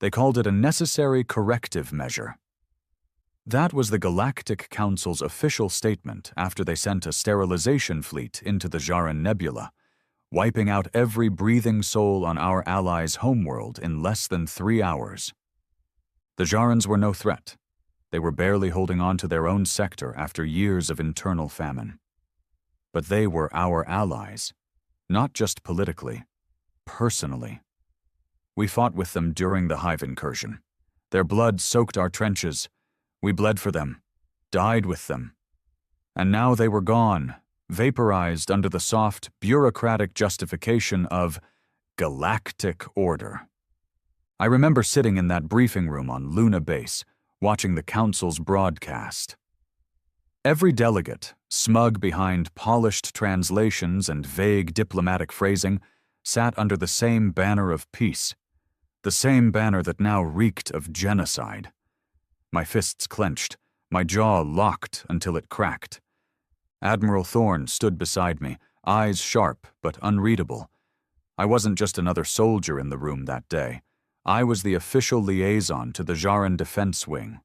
They called it a necessary corrective measure. That was the Galactic Council's official statement after they sent a sterilization fleet into the Jaran Nebula, wiping out every breathing soul on our allies' homeworld in less than 3 hours. The Jarans were no threat. They were barely holding on to their own sector after years of internal famine. But they were our allies, not just politically, personally. We fought with them during the Hive incursion. Their blood soaked our trenches. We bled for them, died with them. And now they were gone, vaporized under the soft, bureaucratic justification of galactic order. I remember sitting in that briefing room on Luna Base, watching the Council's broadcast. Every delegate, smug behind polished translations and vague diplomatic phrasing, sat under the same banner of peace, the same banner that now reeked of genocide. My fists clenched, my jaw locked until it cracked. Admiral Thorne stood beside me, eyes sharp but unreadable. I wasn't just another soldier in the room that day. I was the official liaison to the Jaran Defense Wing.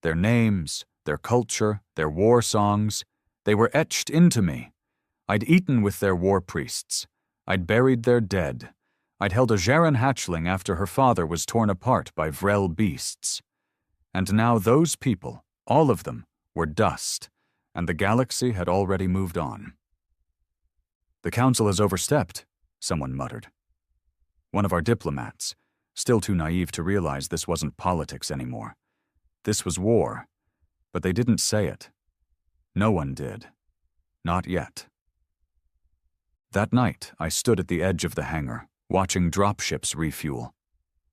Their names, their culture, their war songs, they were etched into me. I'd eaten with their war priests. I'd buried their dead. I'd held a Jaran hatchling after her father was torn apart by Vrel beasts. And now those people, all of them, were dust, and the galaxy had already moved on. "The Council has overstepped," someone muttered. One of our diplomats, still too naive to realize this wasn't politics anymore. This was war, but they didn't say it. No one did. Not yet. That night, I stood at the edge of the hangar, watching dropships refuel.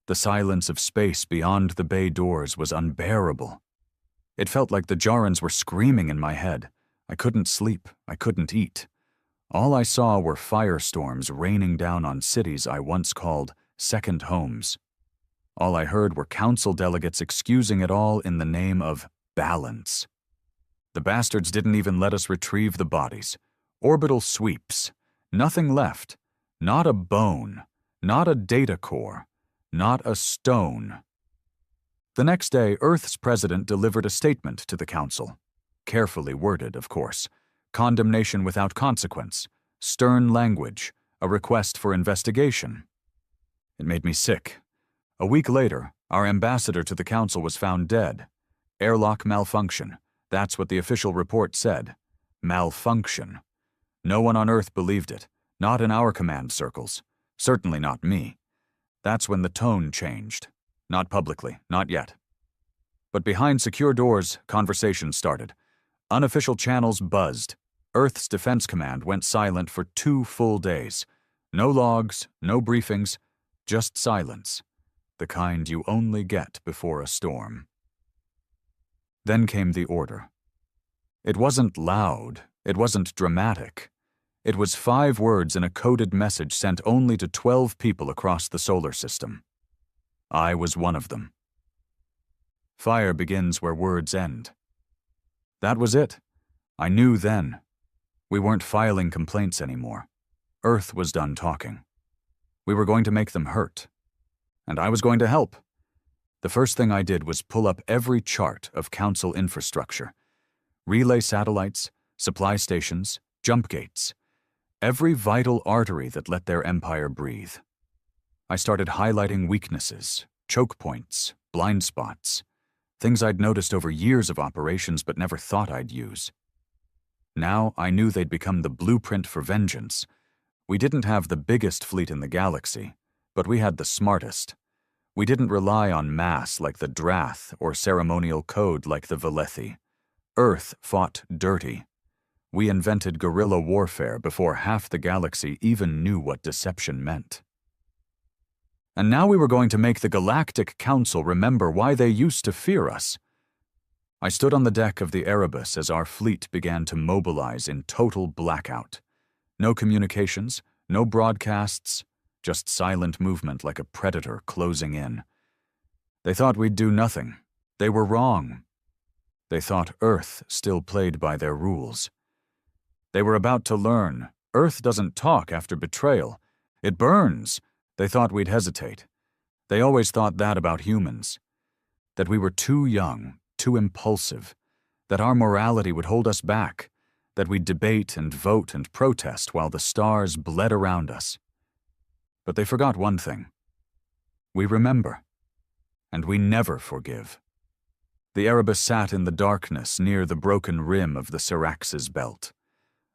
The silence of space beyond the bay doors was unbearable. It felt like the Jarans were screaming in my head. I couldn't sleep. I couldn't eat. All I saw were firestorms raining down on cities I once called second homes. All I heard were council delegates excusing it all in the name of balance. The bastards didn't even let us retrieve the bodies. Orbital sweeps. Nothing left. Not a bone. Not a data core. Not a stone. The next day, Earth's president delivered a statement to the council. Carefully worded, of course. Condemnation without consequence. Stern language. A request for investigation. It made me sick. A week later, our ambassador to the council was found dead. Airlock malfunction. That's what the official report said. Malfunction. No one on Earth believed it. Not in our command circles. Certainly not me. That's when the tone changed. Not publicly, not yet. But behind secure doors, conversation started. Unofficial channels buzzed. Earth's Defense Command went silent for 2 full days. No logs, no briefings, just silence. The kind you only get before a storm. Then came the order. It wasn't loud. It wasn't dramatic. It was 5 words in a coded message sent only to 12 people across the solar system. I was one of them. Fire begins where words end. That was it. I knew then. We weren't filing complaints anymore. Earth was done talking. We were going to make them hurt. And I was going to help. The first thing I did was pull up every chart of Council infrastructure. Relay satellites, supply stations, jump gates. Every vital artery that let their empire breathe. I started highlighting weaknesses, choke points, blind spots, things I'd noticed over years of operations but never thought I'd use. Now I knew they'd become the blueprint for vengeance. We didn't have the biggest fleet in the galaxy, but we had the smartest. We didn't rely on mass like the Drath or ceremonial code like the Velethi. Earth fought dirty. We invented guerrilla warfare before half the galaxy even knew what deception meant. And now we were going to make the Galactic Council remember why they used to fear us. I stood on the deck of the Erebus as our fleet began to mobilize in total blackout. No communications, no broadcasts, just silent movement like a predator closing in. They thought we'd do nothing. They were wrong. They thought Earth still played by their rules. They were about to learn. Earth doesn't talk after betrayal. It burns. They thought we'd hesitate. They always thought that about humans, that we were too young, too impulsive, that our morality would hold us back, that we'd debate and vote and protest while the stars bled around us. But they forgot one thing. We remember, and we never forgive. The Erebus sat in the darkness near the broken rim of the Syrax's belt,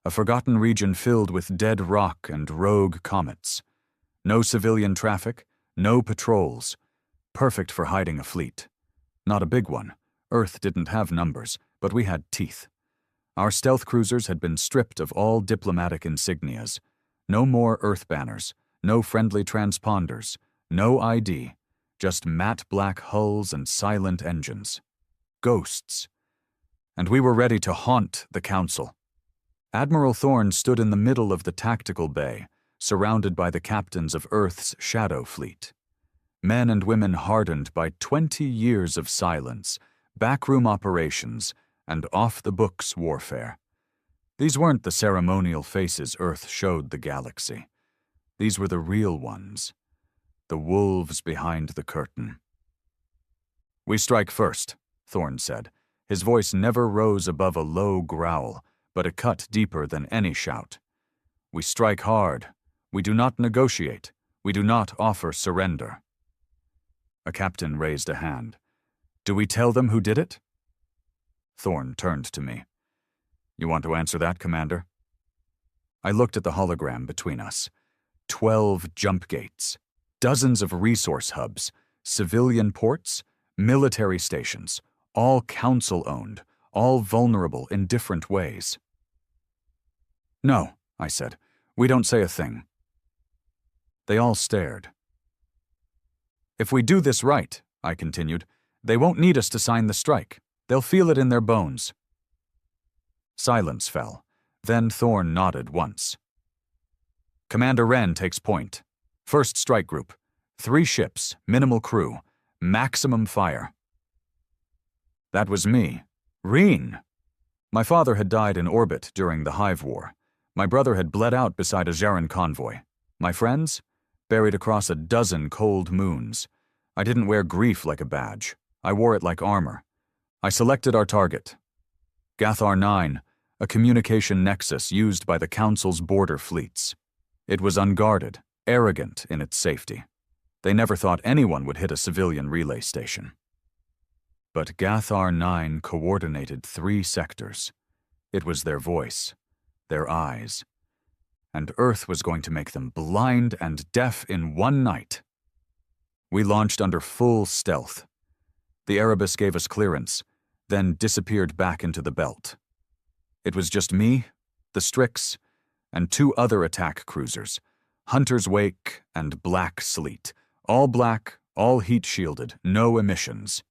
a forgotten region filled with dead rock and rogue comets. No civilian traffic, no patrols, perfect for hiding a fleet. Not a big one. Earth didn't have numbers, but we had teeth. Our stealth cruisers had been stripped of all diplomatic insignias. No more Earth banners, no friendly transponders, no ID, just matte black hulls and silent engines. Ghosts. And we were ready to haunt the Council. Admiral Thorne stood in the middle of the tactical bay, surrounded by the captains of Earth's shadow fleet. Men and women hardened by 20 years of silence, backroom operations, and off-the-books warfare. These weren't the ceremonial faces Earth showed the galaxy. These were the real ones, the wolves behind the curtain. "We strike first," Thorne said. His voice never rose above a low growl, but it cut deeper than any shout. "We strike hard. We do not negotiate. We do not offer surrender." A captain raised a hand. "Do we tell them who did it?" Thorne turned to me. "You want to answer that, Commander?" I looked at the hologram between us. 12 jump gates, dozens of resource hubs, civilian ports, military stations, all Council-owned, all vulnerable in different ways. "No," I said. "We don't say a thing." They all stared. "If we do this right," I continued, "they won't need us to sign the strike. They'll feel it in their bones." Silence fell. Then Thorne nodded once. "Commander Wren takes point. First strike group. 3 ships, minimal crew, maximum fire." That was me. Reen! My father had died in orbit during the Hive War. My brother had bled out beside a Jaren convoy. My friends? Buried across a dozen cold moons. I didn't wear grief like a badge. I wore it like armor. I selected our target. Gathar 9, a communication nexus used by the Council's border fleets. It was unguarded, arrogant in its safety. They never thought anyone would hit a civilian relay station. But Gathar 9 coordinated 3 sectors. It was their voice, their eyes. And Earth was going to make them blind and deaf in one night. We launched under full stealth. The Erebus gave us clearance, then disappeared back into the belt. It was just me, the Strix, and 2 other attack cruisers, Hunter's Wake and Black Sleet, all black, all heat-shielded, no emissions.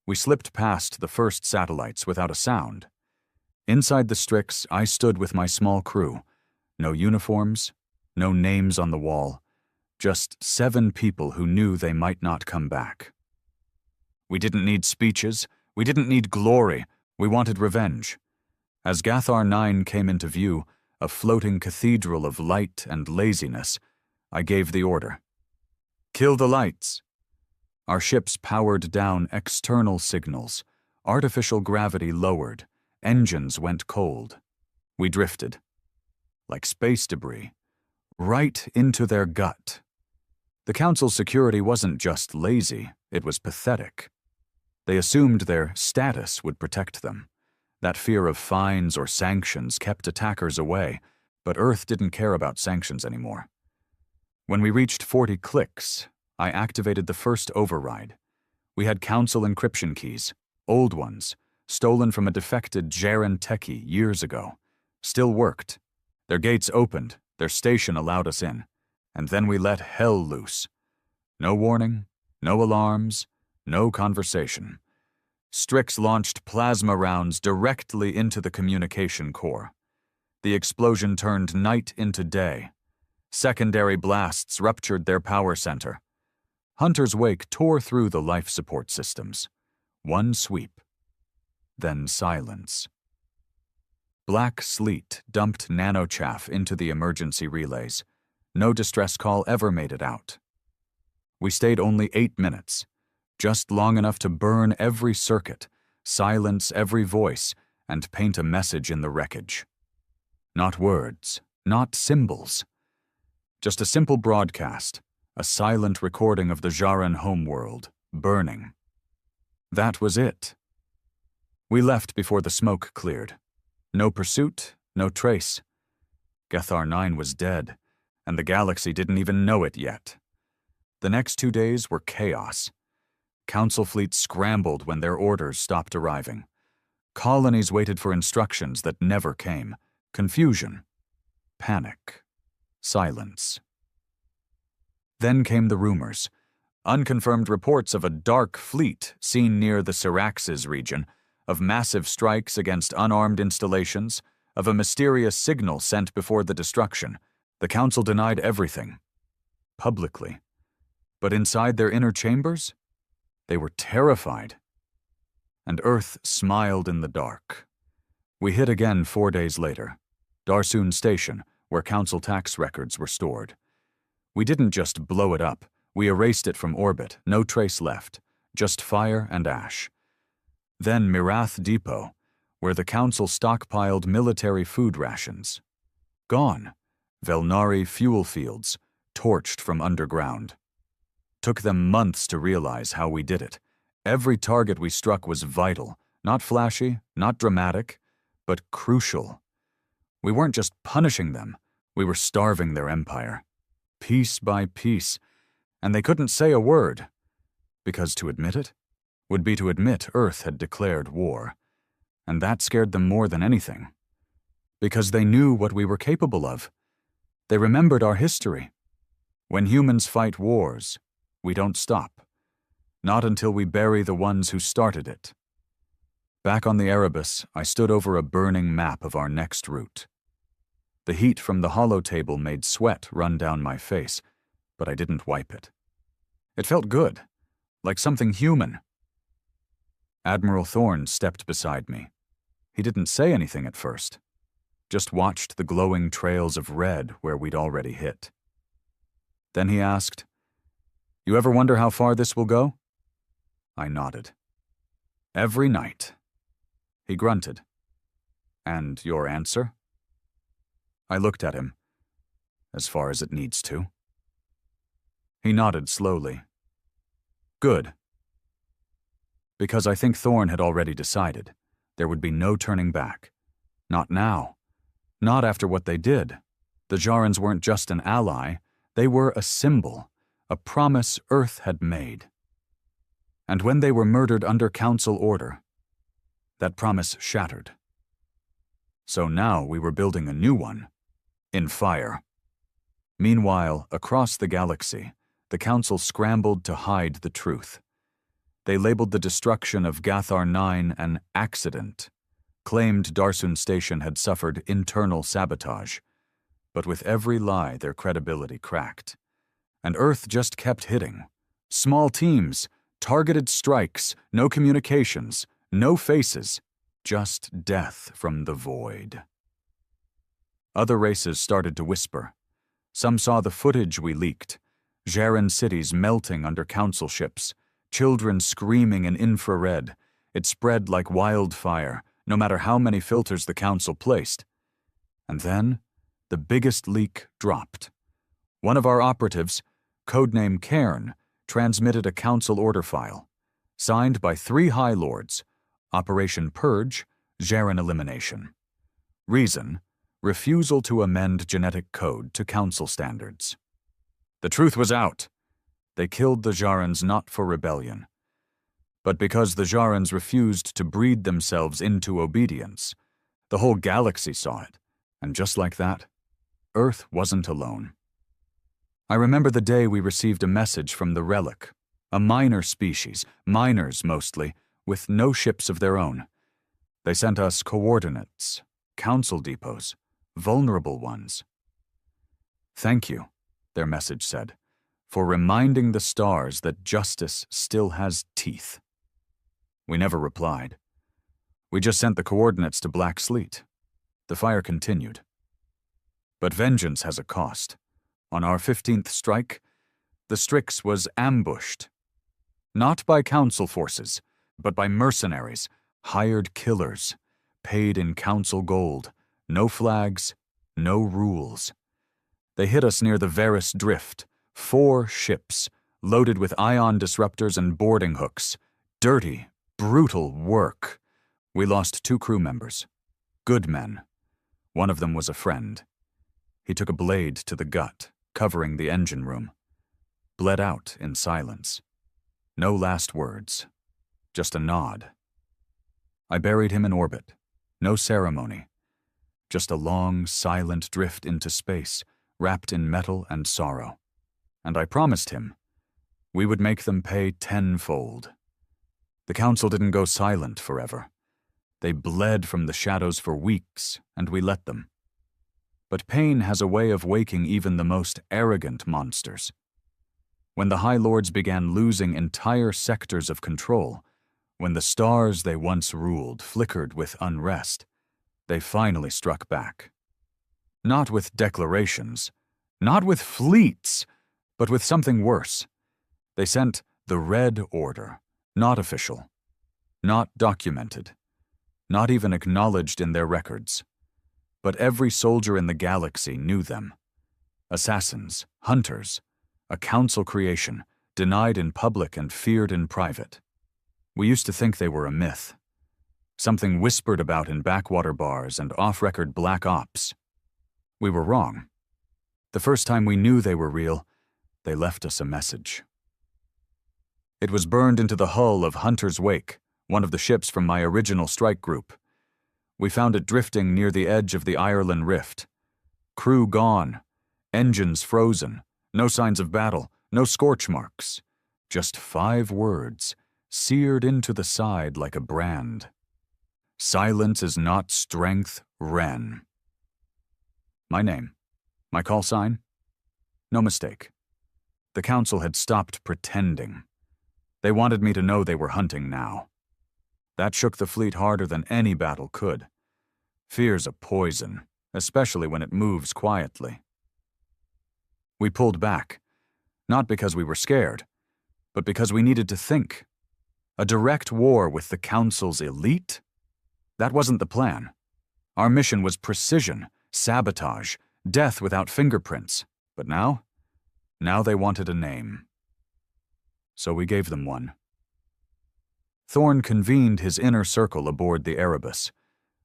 We slipped past the first satellites without a sound. Inside the Strix, I stood with my small crew. No uniforms, no names on the wall, just 7 people who knew they might not come back. We didn't need speeches, we didn't need glory, we wanted revenge. As Gathar 9 came into view, a floating cathedral of light and laziness, I gave the order. "Kill the lights." Our ships powered down external signals. Artificial gravity lowered. Engines went cold. We drifted. Like space debris. Right into their gut. The Council's security wasn't just lazy, it was pathetic. They assumed their status would protect them. That fear of fines or sanctions kept attackers away, but Earth didn't care about sanctions anymore. When we reached 40 clicks, I activated the first override. We had Council encryption keys, old ones, stolen from a defected Jaren techie years ago. Still worked. Their gates opened, their station allowed us in, and then we let hell loose. No warning, no alarms, no conversation. Strix launched plasma rounds directly into the communication core. The explosion turned night into day. Secondary blasts ruptured their power center. Hunter's Wake tore through the life support systems. One sweep. Then silence. Black Sleet dumped nanochaff into the emergency relays. No distress call ever made it out. We stayed only 8 minutes, just long enough to burn every circuit, silence every voice, and paint a message in the wreckage. Not words, not symbols. Just a simple broadcast, a silent recording of the Jaran homeworld, burning. That was it. We left before the smoke cleared. No pursuit, no trace. Gethar 9 was dead, and the galaxy didn't even know it yet. The next 2 days were chaos. Council fleets scrambled when their orders stopped arriving. Colonies waited for instructions that never came. Confusion. Panic. Silence. Then came the rumors. Unconfirmed reports of a dark fleet seen near the Syraxes region, of massive strikes against unarmed installations, of a mysterious signal sent before the destruction. The Council denied everything. Publicly. But inside their inner chambers, they were terrified. And Earth smiled in the dark. We hit again 4 days later. Darsoon Station, where Council tax records were stored. We didn't just blow it up. We erased it from orbit, no trace left. Just fire and ash. Then Mirath Depot, where the Council stockpiled military food rations. Gone. Velnari fuel fields, torched from underground. Took them months to realize how we did it. Every target we struck was vital, not flashy, not dramatic, but crucial. We weren't just punishing them, we were starving their empire. Piece by piece, and they couldn't say a word. Because to admit it would be to admit Earth had declared war. And that scared them more than anything. Because they knew what we were capable of. They remembered our history. When humans fight wars, we don't stop. Not until we bury the ones who started it. Back on the Erebus, I stood over a burning map of our next route. The heat from the holotable made sweat run down my face, but I didn't wipe it. It felt good, like something human. Admiral Thorne stepped beside me. He didn't say anything at first, just watched the glowing trails of red where we'd already hit. Then he asked, "You ever wonder how far this will go?" I nodded. "Every night." He grunted. "And your answer?" I looked at him. "As far as it needs to." He nodded slowly. "Good." Because I think Thorne had already decided there would be no turning back. Not now. Not after what they did. The Jarans weren't just an ally, they were a symbol, a promise Earth had made. And when they were murdered under Council order, that promise shattered. So now we were building a new one, in fire. Meanwhile, across the galaxy, the Council scrambled to hide the truth. They labeled the destruction of Gathar 9 an accident, claimed Darsoon Station had suffered internal sabotage, but with every lie their credibility cracked. And Earth just kept hitting. Small teams, targeted strikes, no communications, no faces, just death from the void. Other races started to whisper. Some saw the footage we leaked, Jaran cities melting under Council ships, children screaming in infrared. It spread like wildfire, no matter how many filters the Council placed. And then, the biggest leak dropped. One of our operatives, codename Cairn, transmitted a Council order file, signed by 3 High Lords, Operation Purge, Jaran Elimination. Reason, refusal to amend genetic code to Council standards. The truth was out. They killed the Jarans not for rebellion, but because the Jarans refused to breed themselves into obedience. The whole galaxy saw it, and just like that, Earth wasn't alone. I remember the day we received a message from the Relic, a minor species, miners mostly, with no ships of their own. They sent us coordinates, Council depots, vulnerable ones. "Thank you," their message said, "for reminding the stars that justice still has teeth." We never replied. We just sent the coordinates to Black Sleet. The fire continued. But vengeance has a cost. On our 15th strike, The Strix was ambushed. Not by council forces, but by mercenaries, hired killers, paid in council gold, no flags, no rules. They hit us near the Varus Drift, 4 ships, loaded with ion disruptors and boarding hooks. Dirty, brutal work. We lost 2 crew members. Good men. One of them was a friend. He took a blade to the gut, covering the engine room. Bled out in silence. No last words. Just a nod. I buried him in orbit. No ceremony. Just a long, silent drift into space, wrapped in metal and sorrow. And I promised him we would make them pay tenfold. The council didn't go silent forever. They bled from the shadows for weeks, and we let them. But pain has a way of waking even the most arrogant monsters. When the High Lords began losing entire sectors of control, when the stars they once ruled flickered with unrest, they finally struck back. Not with declarations, not with fleets, but with something worse. They sent the Red Order, not official, not documented, not even acknowledged in their records. But every soldier in the galaxy knew them. Assassins, hunters, a council creation, denied in public and feared in private. We used to think they were a myth, something whispered about in backwater bars and off-record black ops. We were wrong. The first time we knew they were real, they left us a message. It was burned into the hull of Hunter's Wake, one of the ships from my original strike group. We found it drifting near the edge of the Ireland Rift. Crew gone, engines frozen, no signs of battle, no scorch marks. Just 5 words, seared into the side like a brand. Silence is not strength, Ren. My name, my call sign? No mistake. The council had stopped pretending. They wanted me to know they were hunting now. That shook the fleet harder than any battle could. Fear's a poison, especially when it moves quietly. We pulled back, not because we were scared, but because we needed to think. A direct war with the council's elite? That wasn't the plan. Our mission was precision, sabotage, death without fingerprints. But now they wanted a name. So we gave them one. Thorn convened his inner circle aboard the Erebus.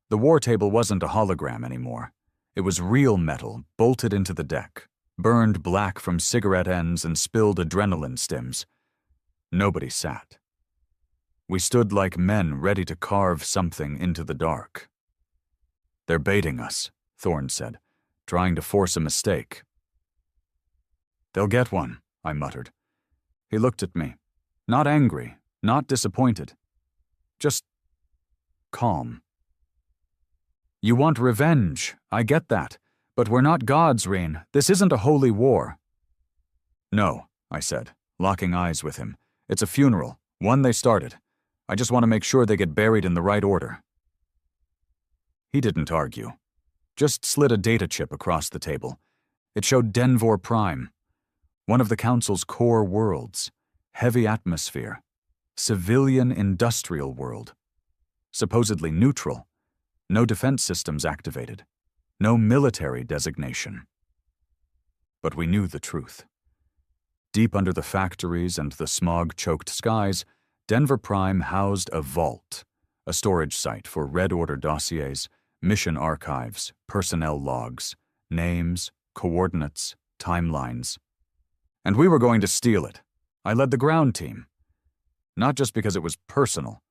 The war table wasn't a hologram anymore. It was real metal bolted into the deck, burned black from cigarette ends and spilled adrenaline stims. Nobody sat. We stood like men ready to carve something into the dark. "They're baiting us," Thorn said, trying to force a mistake. "They'll get one," I muttered. He looked at me, not angry, not disappointed, just calm. "You want revenge, I get that, but we're not gods, Rain. This isn't a holy war." "No," I said, locking eyes with him. "It's a funeral, one they started. I just want to make sure they get buried in the right order." He didn't argue, just slid a data chip across the table. It showed Denvor Prime, one of the Council's core worlds, heavy atmosphere, civilian industrial world, supposedly neutral, no defense systems activated, no military designation. But we knew the truth. Deep under the factories and the smog-choked skies, Denver Prime housed a vault, a storage site for Red Order dossiers, mission archives, personnel logs, names, coordinates, timelines. And we were going to steal it. I led the ground team. Not just because it was personal,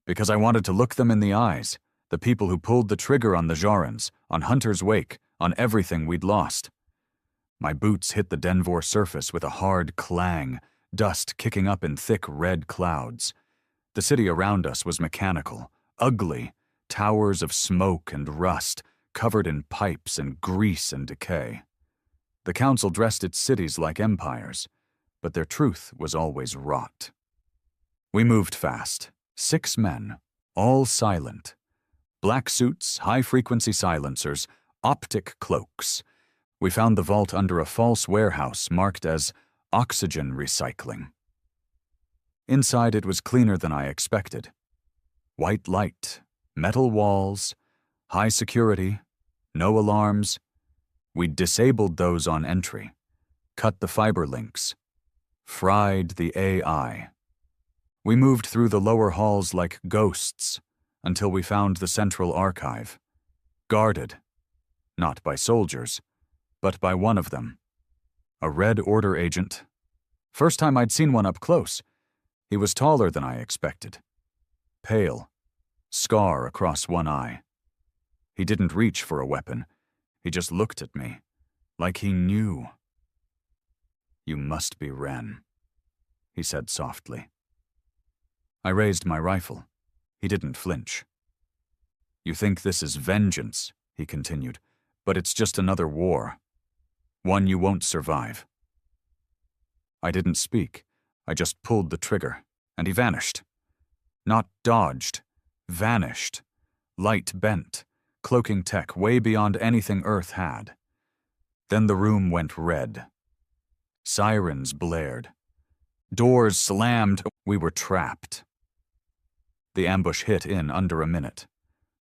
because I wanted to look them in the eyes, the people who pulled the trigger on the Jarans, on Hunter's Wake, on everything we'd lost. My boots hit the Denvor surface with a hard clang, dust kicking up in thick red clouds. The city around us was mechanical, ugly, towers of smoke and rust, covered in pipes and grease and decay. The Council dressed its cities like empires, but their truth was always rot. We moved fast, 6 men, all silent. Black suits, high-frequency silencers, optic cloaks. We found the vault under a false warehouse marked as oxygen recycling. Inside it was cleaner than I expected. White light, metal walls, high security, no alarms. We'd disabled those on entry, cut the fiber links, fried the AI. We moved through the lower halls like ghosts until we found the central archive, guarded, not by soldiers, but by one of them, a Red Order agent. First time I'd seen one up close. He was taller than I expected. Pale, scar across one eye. He didn't reach for a weapon. He just looked at me, like he knew. "You must be Ren," he said softly. I raised my rifle. He didn't flinch. "You think this is vengeance," he continued, "but it's just another war. One you won't survive." I didn't speak. I just pulled the trigger, and he vanished. Not dodged, vanished. Light bent, cloaking tech way beyond anything Earth had. Then the room went red. Sirens blared. Doors slammed. We were trapped. The ambush hit in under a minute.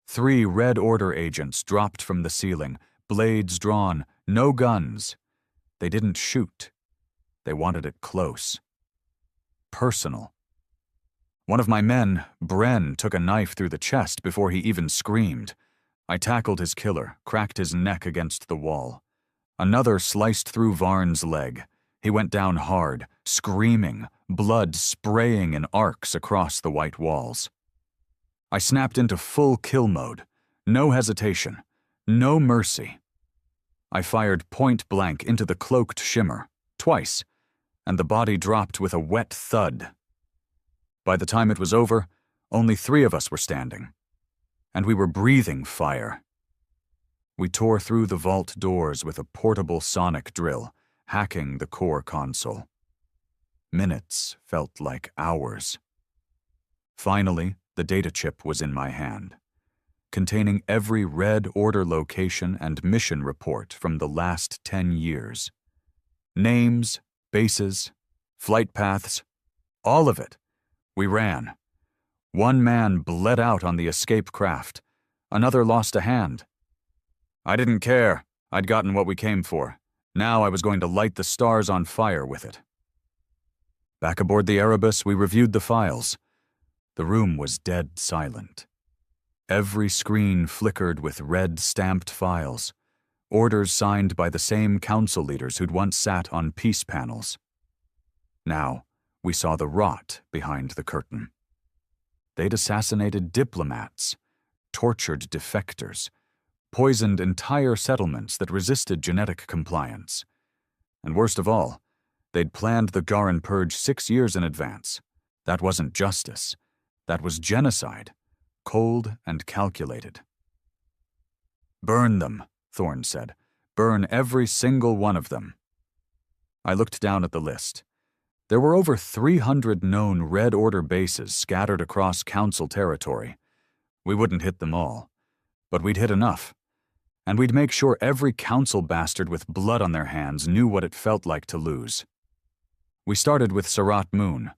3 Red Order agents dropped from the ceiling, blades drawn, no guns. They didn't shoot. They wanted it close. Personal. One of my men, Bren, took a knife through the chest before he even screamed. I tackled his killer, cracked his neck against the wall. Another sliced through Varn's leg. He went down hard, screaming, blood spraying in arcs across the white walls. I snapped into full kill mode. No hesitation. No mercy. I fired point blank into the cloaked shimmer, twice, and the body dropped with a wet thud. By the time it was over, only 3 of us were standing, and we were breathing fire. We tore through the vault doors with a portable sonic drill, hacking the core console. Minutes felt like hours. Finally, the data chip was in my hand, containing every Red Order location and mission report from the last 10 years. Names, bases, flight paths, all of it. We ran. One man bled out on the escape craft. Another lost a hand. I didn't care. I'd gotten what we came for. Now I was going to light the stars on fire with it. Back aboard the Erebus, we reviewed the files. The room was dead silent. Every screen flickered with red stamped files, orders signed by the same council leaders who'd once sat on peace panels. Now, we saw the rot behind the curtain. They'd assassinated diplomats, tortured defectors, poisoned entire settlements that resisted genetic compliance. And worst of all, they'd planned the Garan Purge 6 years in advance. That wasn't justice. That was genocide, cold and calculated. "Burn them," Thorne said. "Burn every single one of them." I looked down at the list. There were over 300 known Red Order bases scattered across Council territory. We wouldn't hit them all, but we'd hit enough. And we'd make sure every Council bastard with blood on their hands knew what it felt like to lose. We started with Surat Moon,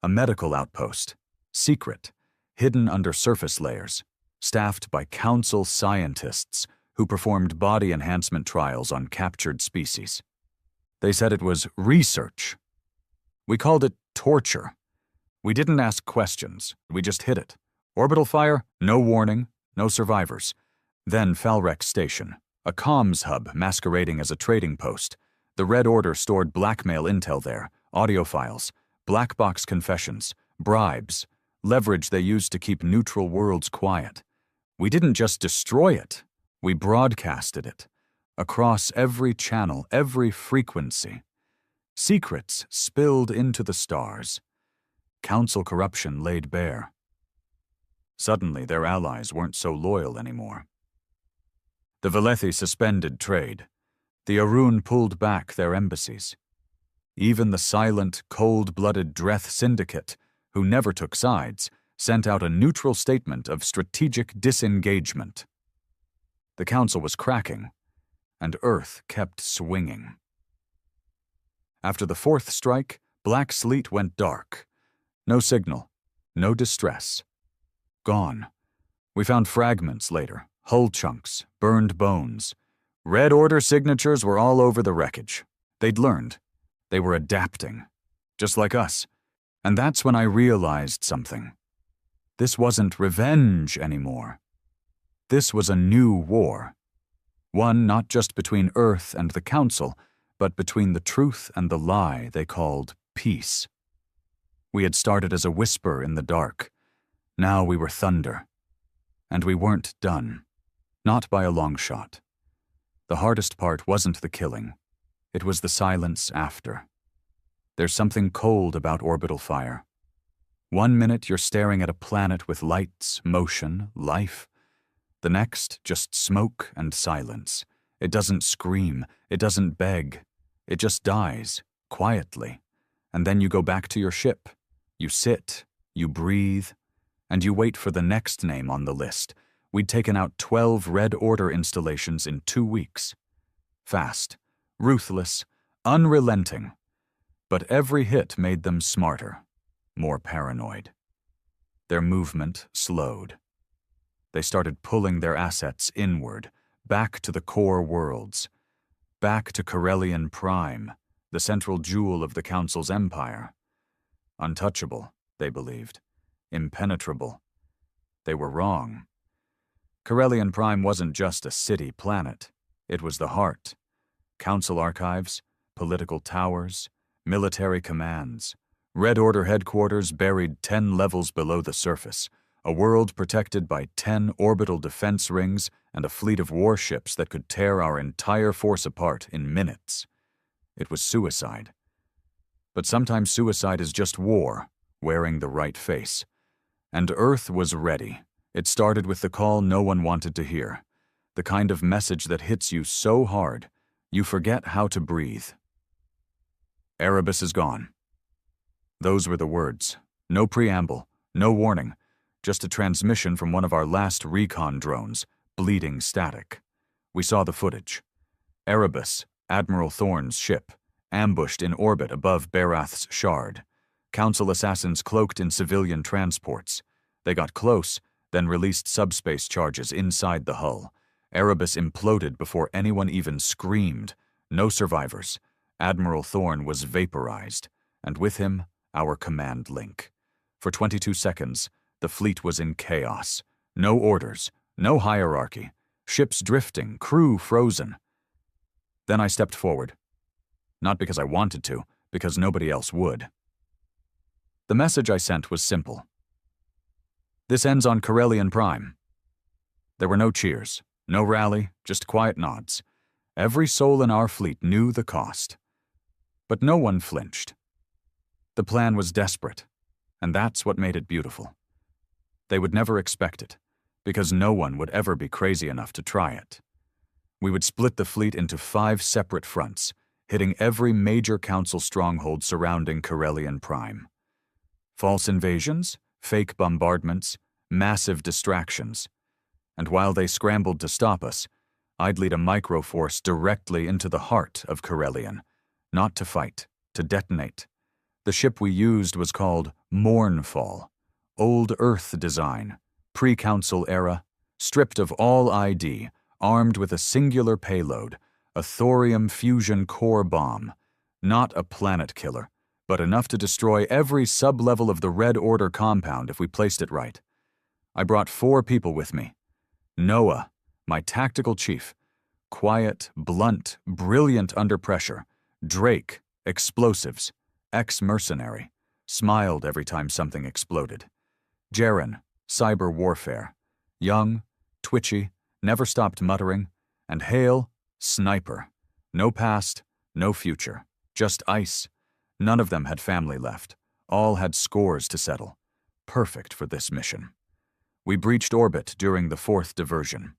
a medical outpost, secret, hidden under surface layers, staffed by Council scientists who performed body enhancement trials on captured species. They said it was research. We called it torture. We didn't ask questions, we just hit it. Orbital fire, no warning, no survivors. Then Falrex Station, a comms hub masquerading as a trading post. The Red Order stored blackmail intel there, audio files, black box confessions, bribes, leverage they used to keep neutral worlds quiet. We didn't just destroy it, we broadcasted it, across every channel, every frequency. Secrets spilled into the stars. Council corruption laid bare. Suddenly, their allies weren't so loyal anymore. The Velethi suspended trade. The Arun pulled back their embassies. Even the silent, cold-blooded Dreth Syndicate, who never took sides, sent out a neutral statement of strategic disengagement. The Council was cracking, and Earth kept swinging. After the fourth strike, black sleet went dark. No signal, no distress. Gone. We found fragments later, hull chunks, burned bones. Red Order signatures were all over the wreckage. They'd learned. They were adapting. Just like us. And that's when I realized something. This wasn't revenge anymore. This was a new war. One not just between Earth and the Council, but between the truth and the lie they called peace. We had started as a whisper in the dark. Now we were thunder. And we weren't done. Not by a long shot. The hardest part wasn't the killing. It was the silence after. There's something cold about orbital fire. 1 minute you're staring at a planet with lights, motion, life. The next, just smoke and silence. It doesn't scream, it doesn't beg. It just dies, quietly. And then you go back to your ship. You sit, you breathe, and you wait for the next name on the list. We'd taken out 12 Red Order installations in 2 weeks. Fast, ruthless, unrelenting. But every hit made them smarter, more paranoid. Their movement slowed. They started pulling their assets inward, back to the core worlds, back to Corellian Prime, the central jewel of the Council's empire. Untouchable, they believed. Impenetrable. They were wrong. Corellian Prime wasn't just a city planet. It was the heart. Council archives, political towers, military commands, Red Order headquarters buried 10 levels below the surface, a world protected by 10 orbital defense rings and a fleet of warships that could tear our entire force apart in minutes. It was suicide. But sometimes suicide is just war, wearing the right face. And Earth was ready. It started with the call no one wanted to hear, the kind of message that hits you so hard, you forget how to breathe. Erebus is gone. Those were the words. No preamble, no warning, just a transmission from one of our last recon drones, bleeding static. We saw the footage. Erebus, Admiral Thorne's ship, ambushed in orbit above Barath's shard. Council assassins cloaked in civilian transports. They got close, then released subspace charges inside the hull. Erebus imploded before anyone even screamed. No survivors. Admiral Thorne was vaporized, and with him, our command link. For 22 seconds, the fleet was in chaos. No orders, no hierarchy. Ships drifting, crew frozen. Then I stepped forward. Not because I wanted to, because nobody else would. The message I sent was simple. This ends on Corellian Prime. There were no cheers, no rally, just quiet nods. Every soul in our fleet knew the cost. But no one flinched. The plan was desperate, and that's what made it beautiful. They would never expect it, because no one would ever be crazy enough to try it. We would split the fleet into 5 separate fronts, hitting every major council stronghold surrounding Corellian Prime. False invasions, fake bombardments, massive distractions. And while they scrambled to stop us, I'd lead a microforce directly into the heart of Corellian, not to fight, to detonate. The ship we used was called Mournfall, old Earth design, pre-council era, stripped of all ID, armed with a singular payload, a thorium fusion core bomb, not a planet killer, but enough to destroy every sub-level of the Red Order compound if we placed it right. I brought 4 people with me. Noah, my tactical chief, quiet, blunt, brilliant under pressure. Drake, explosives, ex-mercenary, smiled every time something exploded. Jaren, cyber warfare, young, twitchy, never stopped muttering, and Hale, sniper, no past, no future, just ice. None of them had family left. All had scores to settle. Perfect for this mission. We breached orbit during the 4th diversion.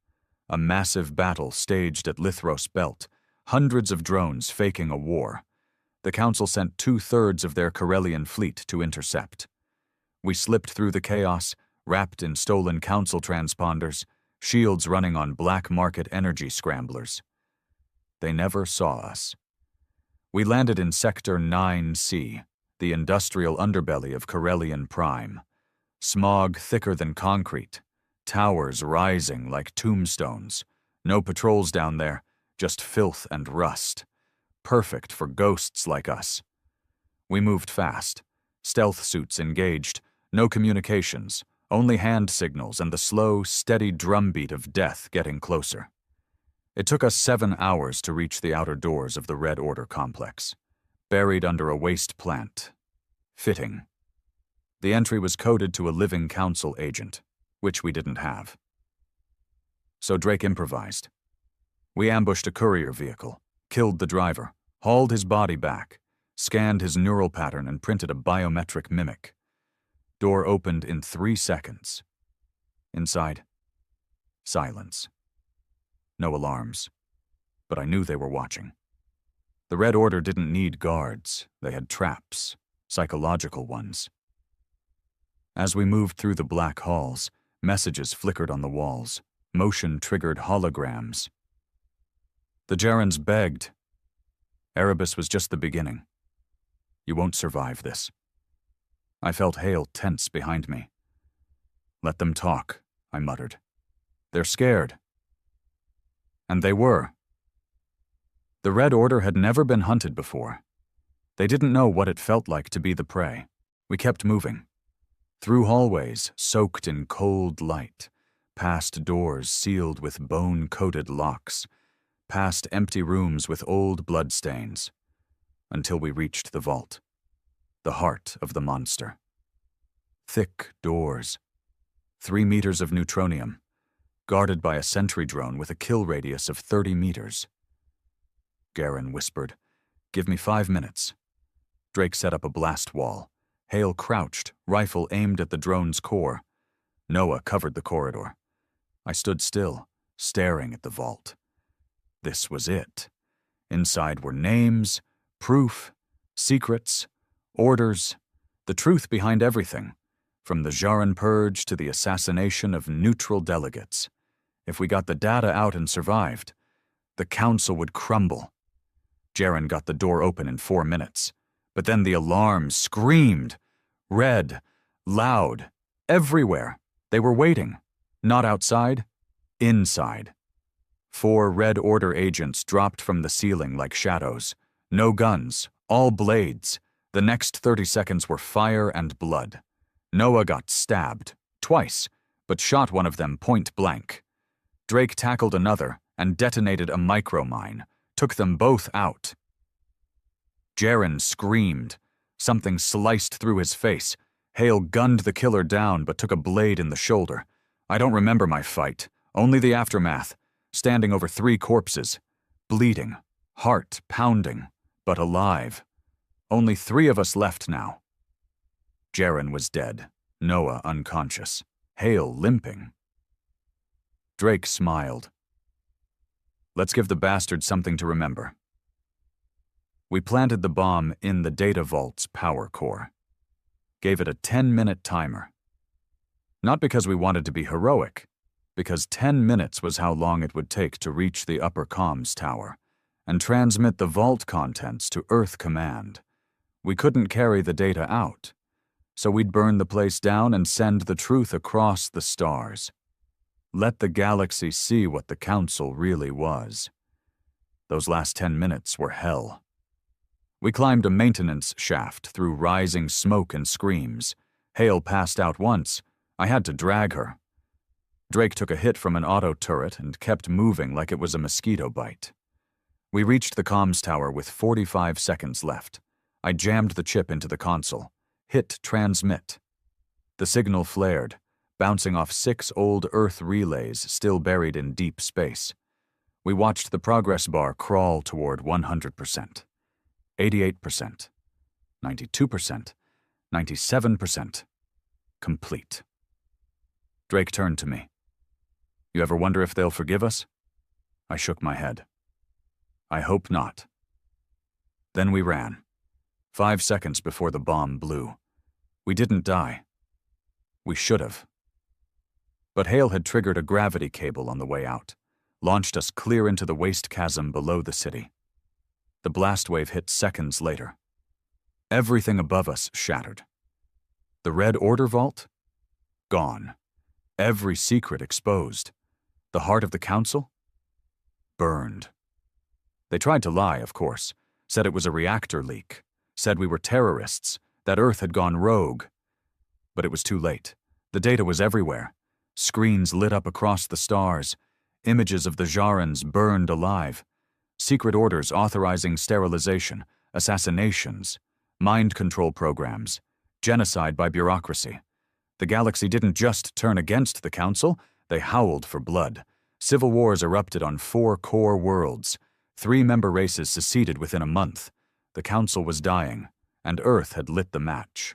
A massive battle staged at Lithros Belt, hundreds of drones faking a war. The Council sent 2/3 of their Corellian fleet to intercept. We slipped through the chaos, wrapped in stolen Council transponders, shields running on black market energy scramblers. They never saw us. We landed in Sector 9C, the industrial underbelly of Corellian Prime. Smog thicker than concrete, towers rising like tombstones. No patrols down there, just filth and rust. Perfect for ghosts like us. We moved fast, stealth suits engaged, no communications, only hand signals and the slow, steady drumbeat of death getting closer. It took us 7 hours to reach the outer doors of the Red Order complex, buried under a waste plant. Fitting. The entry was coded to a living council agent, which we didn't have. So Drake improvised. We ambushed a courier vehicle, killed the driver, hauled his body back, scanned his neural pattern and printed a biometric mimic. Door opened in 3 seconds. Inside, silence. No alarms, but I knew they were watching. The Red Order didn't need guards. They had traps, psychological ones. As we moved through the black halls, messages flickered on the walls, motion-triggered holograms. The Gerrans begged. Erebus was just the beginning. You won't survive this. I felt Hale tense behind me. Let them talk, I muttered. They're scared. And they were. The Red Order had never been hunted before. They didn't know what it felt like to be the prey. We kept moving. Through hallways soaked in cold light, past doors sealed with bone-coated locks, past empty rooms with old bloodstains, until we reached the vault, the heart of the monster. Thick doors, 3 meters of neutronium, guarded by a sentry drone with a kill radius of 30 meters. Garen whispered, "Give me 5 minutes." Drake set up a blast wall. Hale crouched, rifle aimed at the drone's core. Noah covered the corridor. I stood still, staring at the vault. This was it. Inside were names, proof, secrets, orders, the truth behind everything, from the Jaran Purge to the assassination of neutral delegates. If we got the data out and survived, the council would crumble. Jaren got the door open in 4 minutes, but then the alarm screamed. Red, loud, everywhere. They were waiting. Not outside, inside. 4 Red Order agents dropped from the ceiling like shadows. No guns, all blades. The next 30 seconds were fire and blood. Noah got stabbed, twice, but shot one of them point blank. Drake tackled another and detonated a micromine, took them both out. Jaren screamed. Something sliced through his face. Hale gunned the killer down but took a blade in the shoulder. I don't remember my fight, only the aftermath, standing over 3 corpses, bleeding, heart pounding, but alive. Only 3 of us left now. Jaren was dead, Noah unconscious, Hale limping. Drake smiled. Let's give the bastard something to remember. We planted the bomb in the data vault's power core. Gave it a 10-minute timer. Not because we wanted to be heroic, because 10 minutes was how long it would take to reach the upper comms tower and transmit the vault contents to Earth Command. We couldn't carry the data out, so we'd burn the place down and send the truth across the stars. Let the galaxy see what the Council really was. Those last 10 minutes were hell. We climbed a maintenance shaft through rising smoke and screams. Hale passed out once. I had to drag her. Drake took a hit from an auto turret and kept moving like it was a mosquito bite. We reached the comms tower with 45 seconds left. I jammed the chip into the console. Hit transmit. The signal flared, bouncing off 6 old Earth relays still buried in deep space. We watched the progress bar crawl toward 100%, 88%, 92%, 97%. Complete. Drake turned to me. You ever wonder if they'll forgive us? I shook my head. I hope not. Then we ran. 5 seconds before the bomb blew. We didn't die. We should have. But Hale had triggered a gravity cable on the way out, launched us clear into the waste chasm below the city. The blast wave hit seconds later. Everything above us shattered. The Red Order vault? Gone. Every secret exposed. The heart of the Council? Burned. They tried to lie, of course, said it was a reactor leak, said we were terrorists, that Earth had gone rogue. But it was too late. The data was everywhere. Screens lit up across the stars. Images of the Jarans burned alive. Secret orders authorizing sterilization, assassinations, mind control programs, genocide by bureaucracy. The galaxy didn't just turn against the Council, they howled for blood. Civil wars erupted on 4 core worlds. 3 member races seceded within a month. The Council was dying, and Earth had lit the match.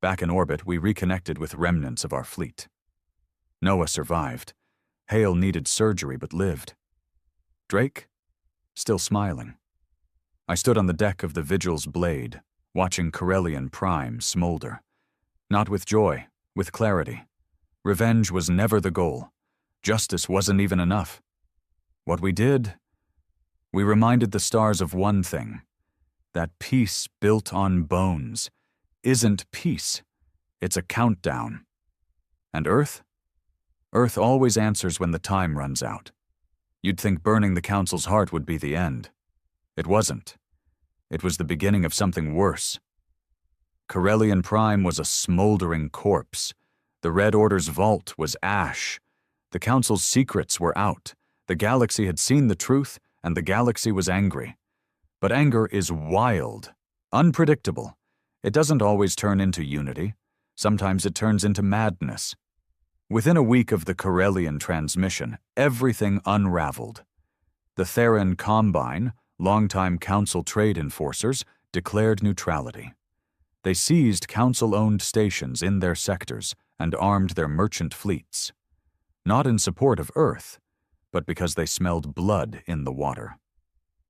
Back in orbit, we reconnected with remnants of our fleet. Noah survived. Hale needed surgery but lived. Drake? Still smiling. I stood on the deck of the Vigil's blade, watching Corellian Prime smolder. Not with joy, with clarity. Revenge was never the goal. Justice wasn't even enough. What we did? We reminded the stars of one thing. That peace built on bones isn't peace. It's a countdown. And Earth? Earth always answers when the time runs out. You'd think burning the Council's heart would be the end. It wasn't. It was the beginning of something worse. Corellian Prime was a smoldering corpse. The Red Order's vault was ash. The Council's secrets were out. The galaxy had seen the truth, and the galaxy was angry. But anger is wild, unpredictable. It doesn't always turn into unity. Sometimes it turns into madness. Within a week of the Corellian transmission, everything unraveled. The Theran Combine, longtime Council trade enforcers, declared neutrality. They seized Council-owned stations in their sectors and armed their merchant fleets. Not in support of Earth, but because they smelled blood in the water.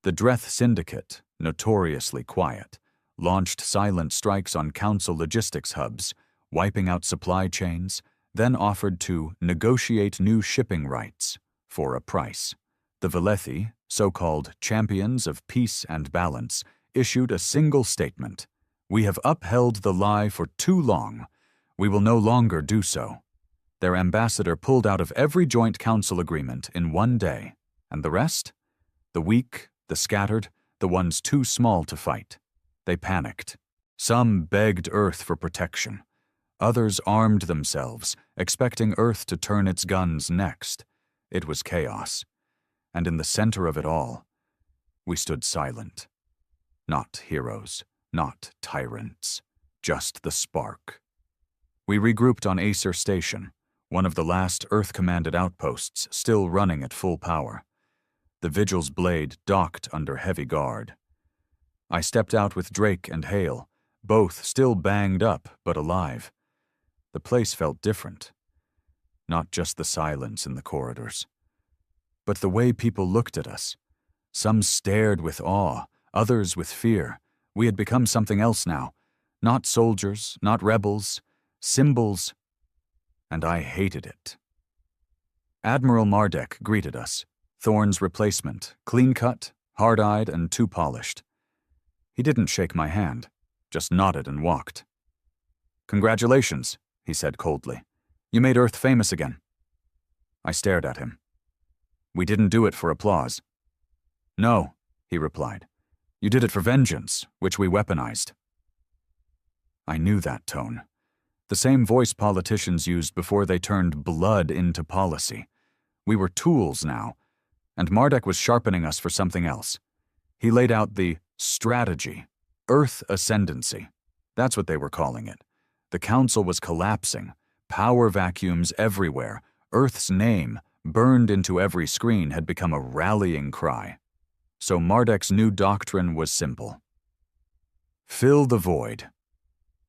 The Dreth Syndicate, notoriously quiet, launched silent strikes on Council logistics hubs, wiping out supply chains, then offered to negotiate new shipping rights for a price. The Velethi, so-called champions of peace and balance, issued a single statement. We have upheld the lie for too long. We will no longer do so. Their ambassador pulled out of every joint council agreement in one day. And the rest? The weak, the scattered, the ones too small to fight. They panicked. Some begged Earth for protection. Others armed themselves, expecting Earth to turn its guns next. It was chaos. And in the center of it all, we stood silent. Not heroes, not tyrants, just the spark. We regrouped on Acer Station, one of the last Earth-commanded outposts still running at full power. The Vigil's blade docked under heavy guard. I stepped out with Drake and Hale, both still banged up but alive. The place felt different. Not just the silence in the corridors, but the way people looked at us. Some stared with awe, others with fear. We had become something else now. Not soldiers, not rebels, symbols, and I hated it. Admiral Mardek greeted us, Thorne's replacement, clean-cut, hard-eyed, and too polished. He didn't shake my hand, just nodded and walked. "Congratulations," he said coldly. "You made Earth famous again." I stared at him. "We didn't do it for applause." "No," he replied. "You did it for vengeance, which we weaponized." I knew that tone. The same voice politicians used before they turned blood into policy. We were tools now, and Mardek was sharpening us for something else. He laid out the strategy, Earth ascendancy. That's what they were calling it. The Council was collapsing, power vacuums everywhere. Earth's name, burned into every screen, had become a rallying cry. So Mardek's new doctrine was simple. Fill the void.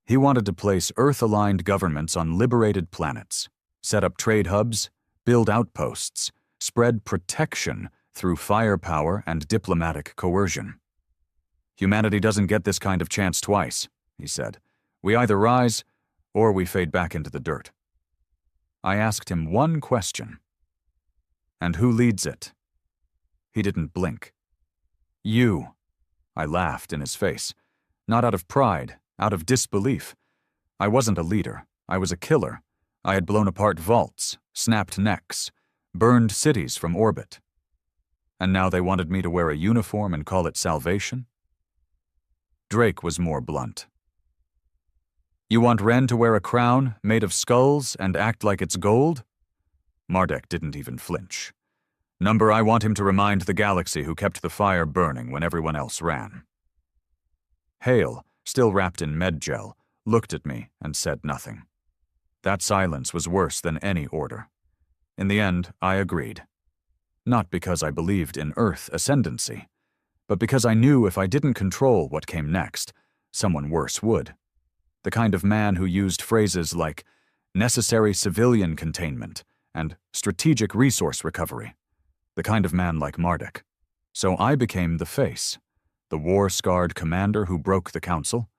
He wanted to place Earth-aligned governments on liberated planets, set up trade hubs, build outposts, spread protection through firepower and diplomatic coercion. "Humanity doesn't get this kind of chance twice," he said. "We either rise, or we fade back into the dirt." I asked him one question. "And who leads it?" He didn't blink. You. I laughed in his face. Not out of pride, out of disbelief. I wasn't a leader. I was a killer. I had blown apart vaults, snapped necks, burned cities from orbit. And now they wanted me to wear a uniform and call it salvation? Drake was more blunt. You want Ren to wear a crown made of skulls and act like it's gold? Mardek didn't even flinch. Number, I want him to remind the galaxy who kept the fire burning when everyone else ran. Hale, still wrapped in med gel, looked at me and said nothing. That silence was worse than any order. In the end, I agreed. Not because I believed in Earth ascendancy, but because I knew if I didn't control what came next, someone worse would. The kind of man who used phrases like necessary civilian containment and strategic resource recovery. The kind of man like Mardek. So I became the face, the war-scarred commander who broke the council,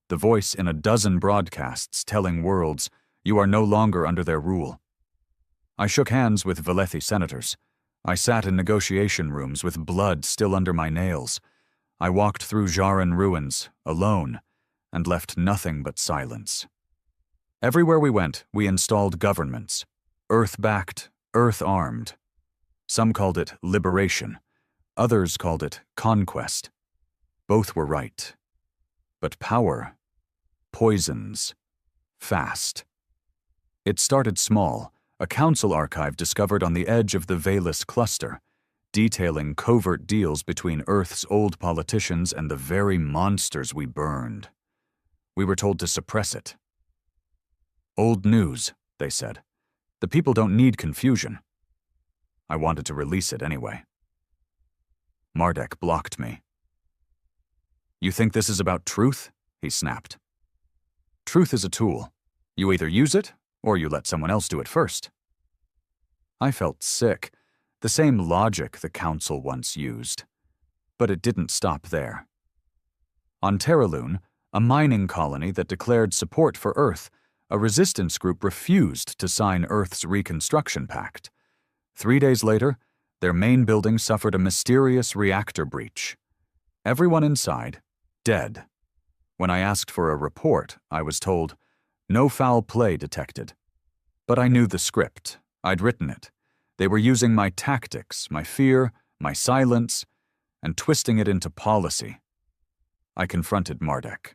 the voice in a dozen broadcasts telling worlds you are no longer under their rule. I shook hands with Valethi senators. I sat in negotiation rooms with blood still under my nails. I walked through Jaran ruins, alone, and left nothing but silence. Everywhere we went, we installed governments, Earth-backed, Earth-armed. Some called it liberation. Others called it conquest. Both were right. But power poisons fast. It started small, a council archive discovered on the edge of the Velis cluster, detailing covert deals between Earth's old politicians and the very monsters we burned. We were told to suppress it. Old news, they said. The people don't need confusion. I wanted to release it anyway. Mardek blocked me. You think this is about truth? He snapped. Truth is a tool. You either use it, or you let someone else do it first. I felt sick, the same logic the council once used. But it didn't stop there. On Terraloon, a mining colony that declared support for Earth, a resistance group refused to sign Earth's Reconstruction Pact. 3 days later, their main building suffered a mysterious reactor breach. Everyone inside, dead. When I asked for a report, I was told, no foul play detected. But I knew the script. I'd written it. They were using my tactics, my fear, my silence, and twisting it into policy. I confronted Mardek.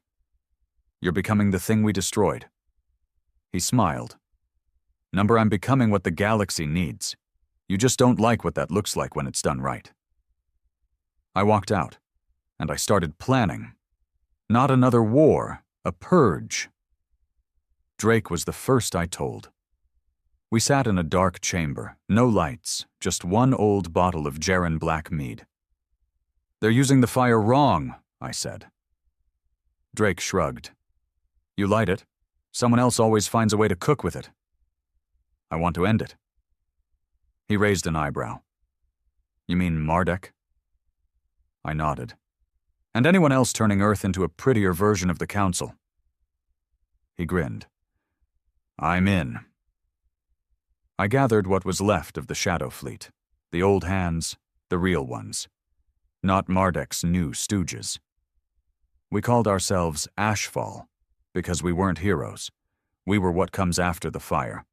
You're becoming the thing we destroyed. He smiled. Number, I'm becoming what the galaxy needs. You just don't like what that looks like when it's done right. I walked out, and I started planning. Not another war, a purge. Drake was the first I told. We sat in a dark chamber, no lights, just one old bottle of Jaren Black Mead. They're using the fire wrong, I said. Drake shrugged. You light it. Someone else always finds a way to cook with it. I want to end it. He raised an eyebrow. You mean Mardek? I nodded. And anyone else turning Earth into a prettier version of the Council. He grinned. I'm in. I gathered what was left of the Shadow Fleet, the old hands, the real ones, not Mardek's new stooges. We called ourselves Ashfall, because we weren't heroes. We were what comes after the fire.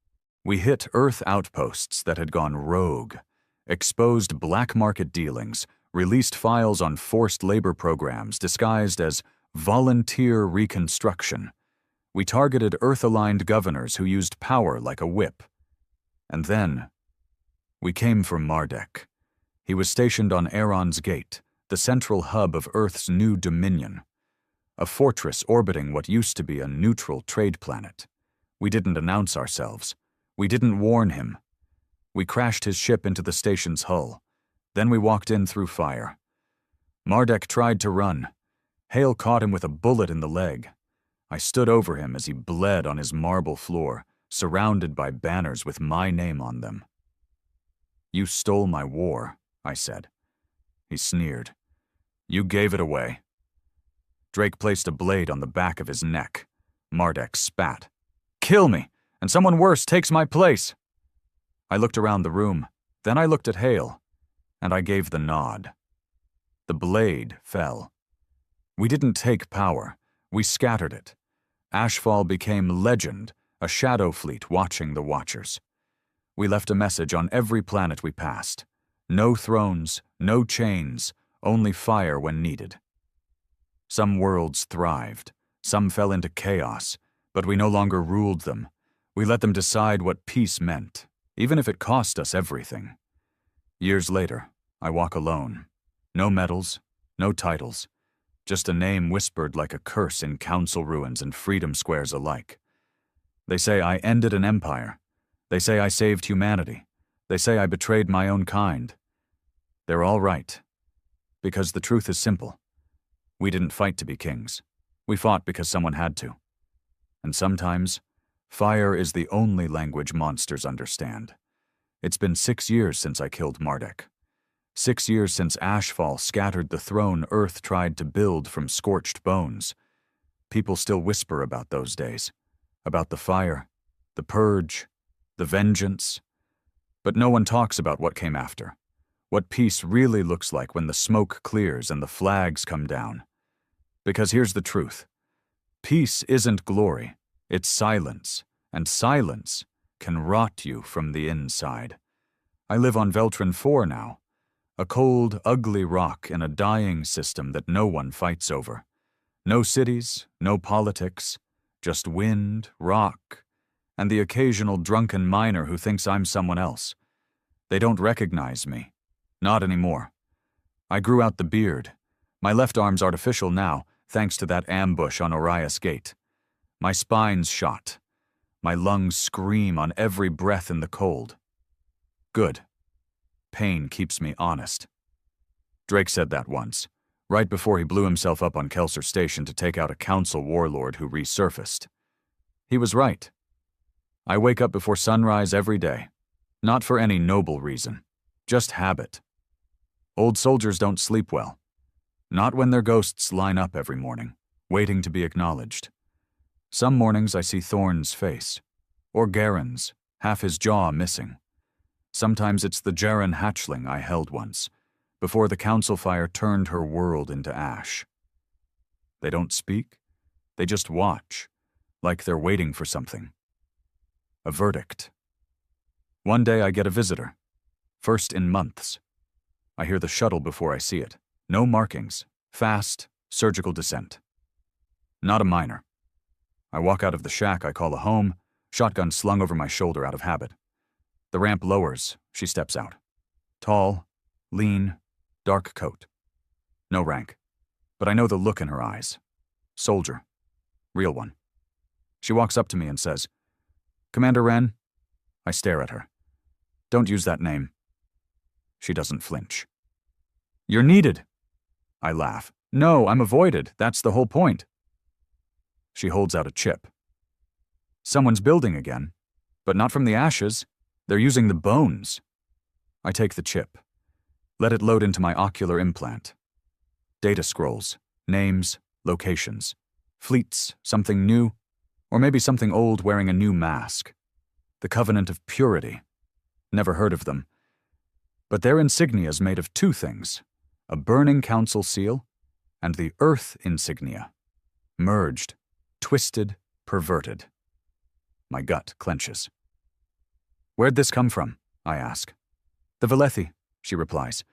We hit Earth outposts that had gone rogue, exposed black market dealings, released files on forced labor programs disguised as volunteer reconstruction. We targeted Earth-aligned governors who used power like a whip. And then, we came for Mardek. He was stationed on Aeron's Gate, the central hub of Earth's new dominion. A fortress orbiting what used to be a neutral trade planet. We didn't announce ourselves. We didn't warn him. We crashed his ship into the station's hull. Then we walked in through fire. Mardek tried to run. Hale caught him with a bullet in the leg. I stood over him as he bled on his marble floor, surrounded by banners with my name on them. You stole my war, I said. He sneered. You gave it away. Drake placed a blade on the back of his neck. Mardek spat. Kill me, and someone worse takes my place. I looked around the room. Then I looked at Hale, and I gave the nod. The blade fell. We didn't take power. We scattered it. Ashfall became legend, a shadow fleet watching the Watchers. We left a message on every planet we passed. No thrones, no chains, only fire when needed. Some worlds thrived. Some fell into chaos, but we no longer ruled them. We let them decide what peace meant, even if it cost us everything. Years later, I walk alone. No medals, no titles. Just a name whispered like a curse in council ruins and freedom squares alike. They say I ended an empire. They say I saved humanity. They say I betrayed my own kind. They're all right. Because the truth is simple. We didn't fight to be kings. We fought because someone had to. And sometimes, fire is the only language monsters understand. It's been 6 years since I killed Marduk. 6 years since Ashfall scattered the throne Earth tried to build from scorched bones. People still whisper about those days. About the fire, the purge, the vengeance. But no one talks about what came after. What peace really looks like when the smoke clears and the flags come down. Because here's the truth. Peace isn't glory, it's silence, and silence can rot you from the inside. I live on Veltrin 4 now, a cold, ugly rock in a dying system that no one fights over. No cities, no politics, just wind, rock, and the occasional drunken miner who thinks I'm someone else. They don't recognize me. Not anymore. I grew out the beard. My left arm's artificial now, thanks to that ambush on Orias Gate. My spine's shot. My lungs scream on every breath in the cold. Good. Pain keeps me honest. Drake said that once, right before he blew himself up on Kelser Station to take out a council warlord who resurfaced. He was right. I wake up before sunrise every day. Not for any noble reason. Just habit. Old soldiers don't sleep well. Not when their ghosts line up every morning, waiting to be acknowledged. Some mornings I see Thorn's face, or Garen's, half his jaw missing. Sometimes it's the Jaren hatchling I held once, before the council fire turned her world into ash. They don't speak, they just watch, like they're waiting for something. A verdict. One day I get a visitor, first in months. I hear the shuttle before I see it. No markings, fast, surgical descent. Not a miner. I walk out of the shack I call a home, shotgun slung over my shoulder out of habit. The ramp lowers, she steps out. Tall, lean, dark coat. No rank, but I know the look in her eyes. Soldier. Real one. She walks up to me and says, "Commander Wren?" I stare at her. "Don't use that name." She doesn't flinch. "You're needed." I laugh. "No, I'm avoided. That's the whole point." She holds out a chip. "Someone's building again, but not from the ashes. They're using the bones." I take the chip. Let it load into my ocular implant. Data scrolls, names, locations, fleets, something new, or maybe something old wearing a new mask. The Covenant of Purity. Never heard of them. But their insignia is made of two things, a burning council seal and the Earth insignia. Merged, twisted, perverted. My gut clenches. "Where'd this come from?" I ask. "The Velethi," she replies.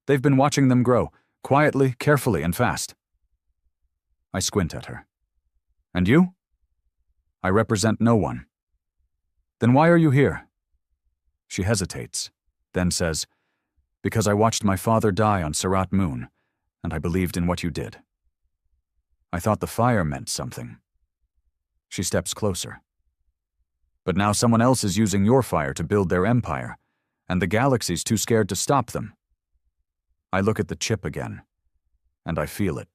"They've been watching them grow, quietly, carefully, and fast." I squint at her. "And you?" "I represent no one." "Then why are you here?" She hesitates, then says, "Because I watched my father die on Surat Moon, and I believed in what you did. I thought the fire meant something." She steps closer. "But now someone else is using your fire to build their empire, and the galaxy's too scared to stop them." I look at the chip again, and I feel it,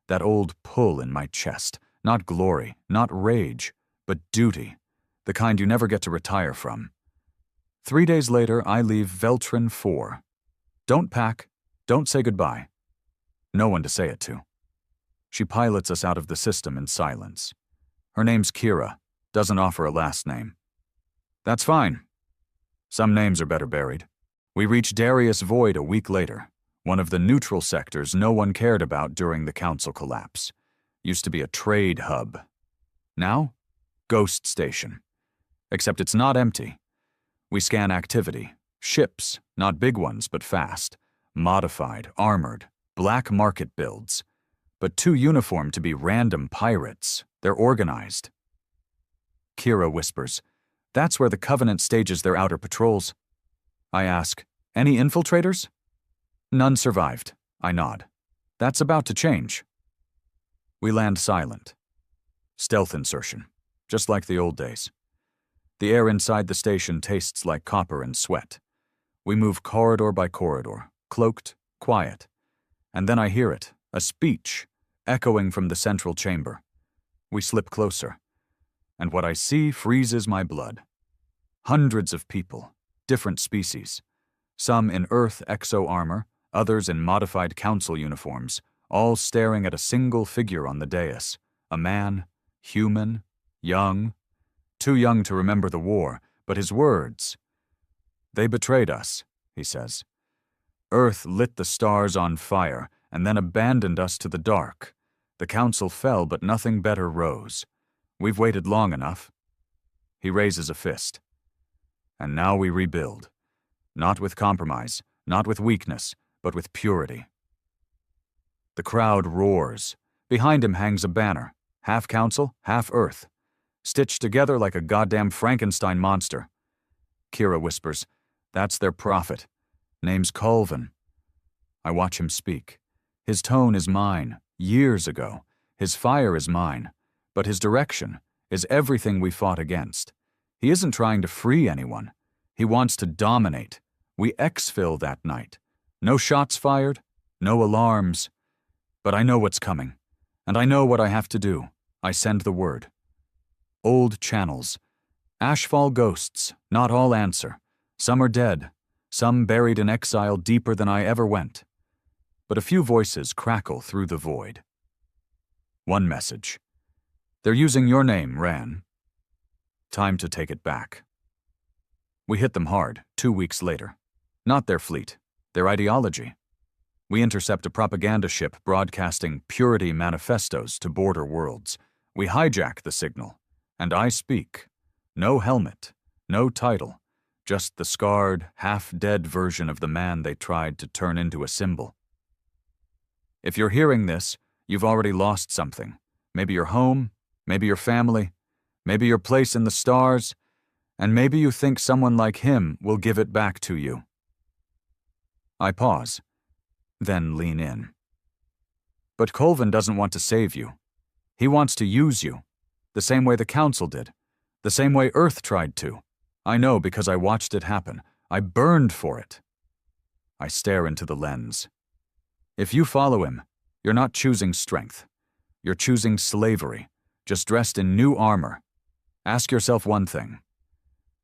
that old pull in my chest. Not glory, not rage, but duty, the kind you never get to retire from. 3 days later, I leave Veltrin 4. Don't pack, don't say goodbye. No one to say it to. She pilots us out of the system in silence. Her name's Kira, doesn't offer a last name. That's fine. Some names are better buried. We reach Darius Void a week later, one of the neutral sectors no one cared about during the council collapse. Used to be a trade hub. Now, ghost station. Except it's not empty. We scan activity. Ships, not big ones, but fast. Modified, armored, black market builds. But too uniform to be random pirates. They're organized. Kira whispers, "That's where the Covenant stages their outer patrols." I ask, "Any infiltrators?" "None survived." I nod. "That's about to change." We land silent. Stealth insertion, just like the old days. The air inside the station tastes like copper and sweat. We move corridor by corridor, cloaked, quiet. And then I hear it, a speech, echoing from the central chamber. We slip closer. And what I see freezes my blood. Hundreds of people, different species. Some in Earth exo-armor, others in modified council uniforms, all staring at a single figure on the dais. A man, human, young. Too young to remember the war, but his words. "They betrayed us," he says. "Earth lit the stars on fire and then abandoned us to the dark. The council fell, but nothing better rose. We've waited long enough." He raises a fist. "And now we rebuild. Not with compromise, not with weakness, but with purity." The crowd roars. Behind him hangs a banner, half council, half Earth, stitched together like a goddamn Frankenstein monster. Kira whispers, "That's their prophet. Name's Colvin." I watch him speak. His tone is mine, years ago. His fire is mine. But his direction is everything we fought against. He isn't trying to free anyone. He wants to dominate. We exfil that night. No shots fired, no alarms. But I know what's coming, and I know what I have to do. I send the word. Old channels. Ashfall ghosts, not all answer. Some are dead, some buried in exile deeper than I ever went. But a few voices crackle through the void. One message. "They're using your name, Ran." Time to take it back. We hit them hard, 2 weeks later. Not their fleet, their ideology. We intercept a propaganda ship broadcasting purity manifestos to border worlds. We hijack the signal, and I speak. No helmet, no title, just the scarred, half-dead version of the man they tried to turn into a symbol. If you're hearing this, you've already lost something. Maybe your home, maybe your family, maybe your place in the stars, and maybe you think someone like him will give it back to you. I pause, then lean in. But Colvin doesn't want to save you. He wants to use you, the same way the Council did, the same way Earth tried to. I know because I watched it happen. I burned for it. I stare into the lens. If you follow him, you're not choosing strength. You're choosing slavery, just dressed in new armor. Ask yourself one thing.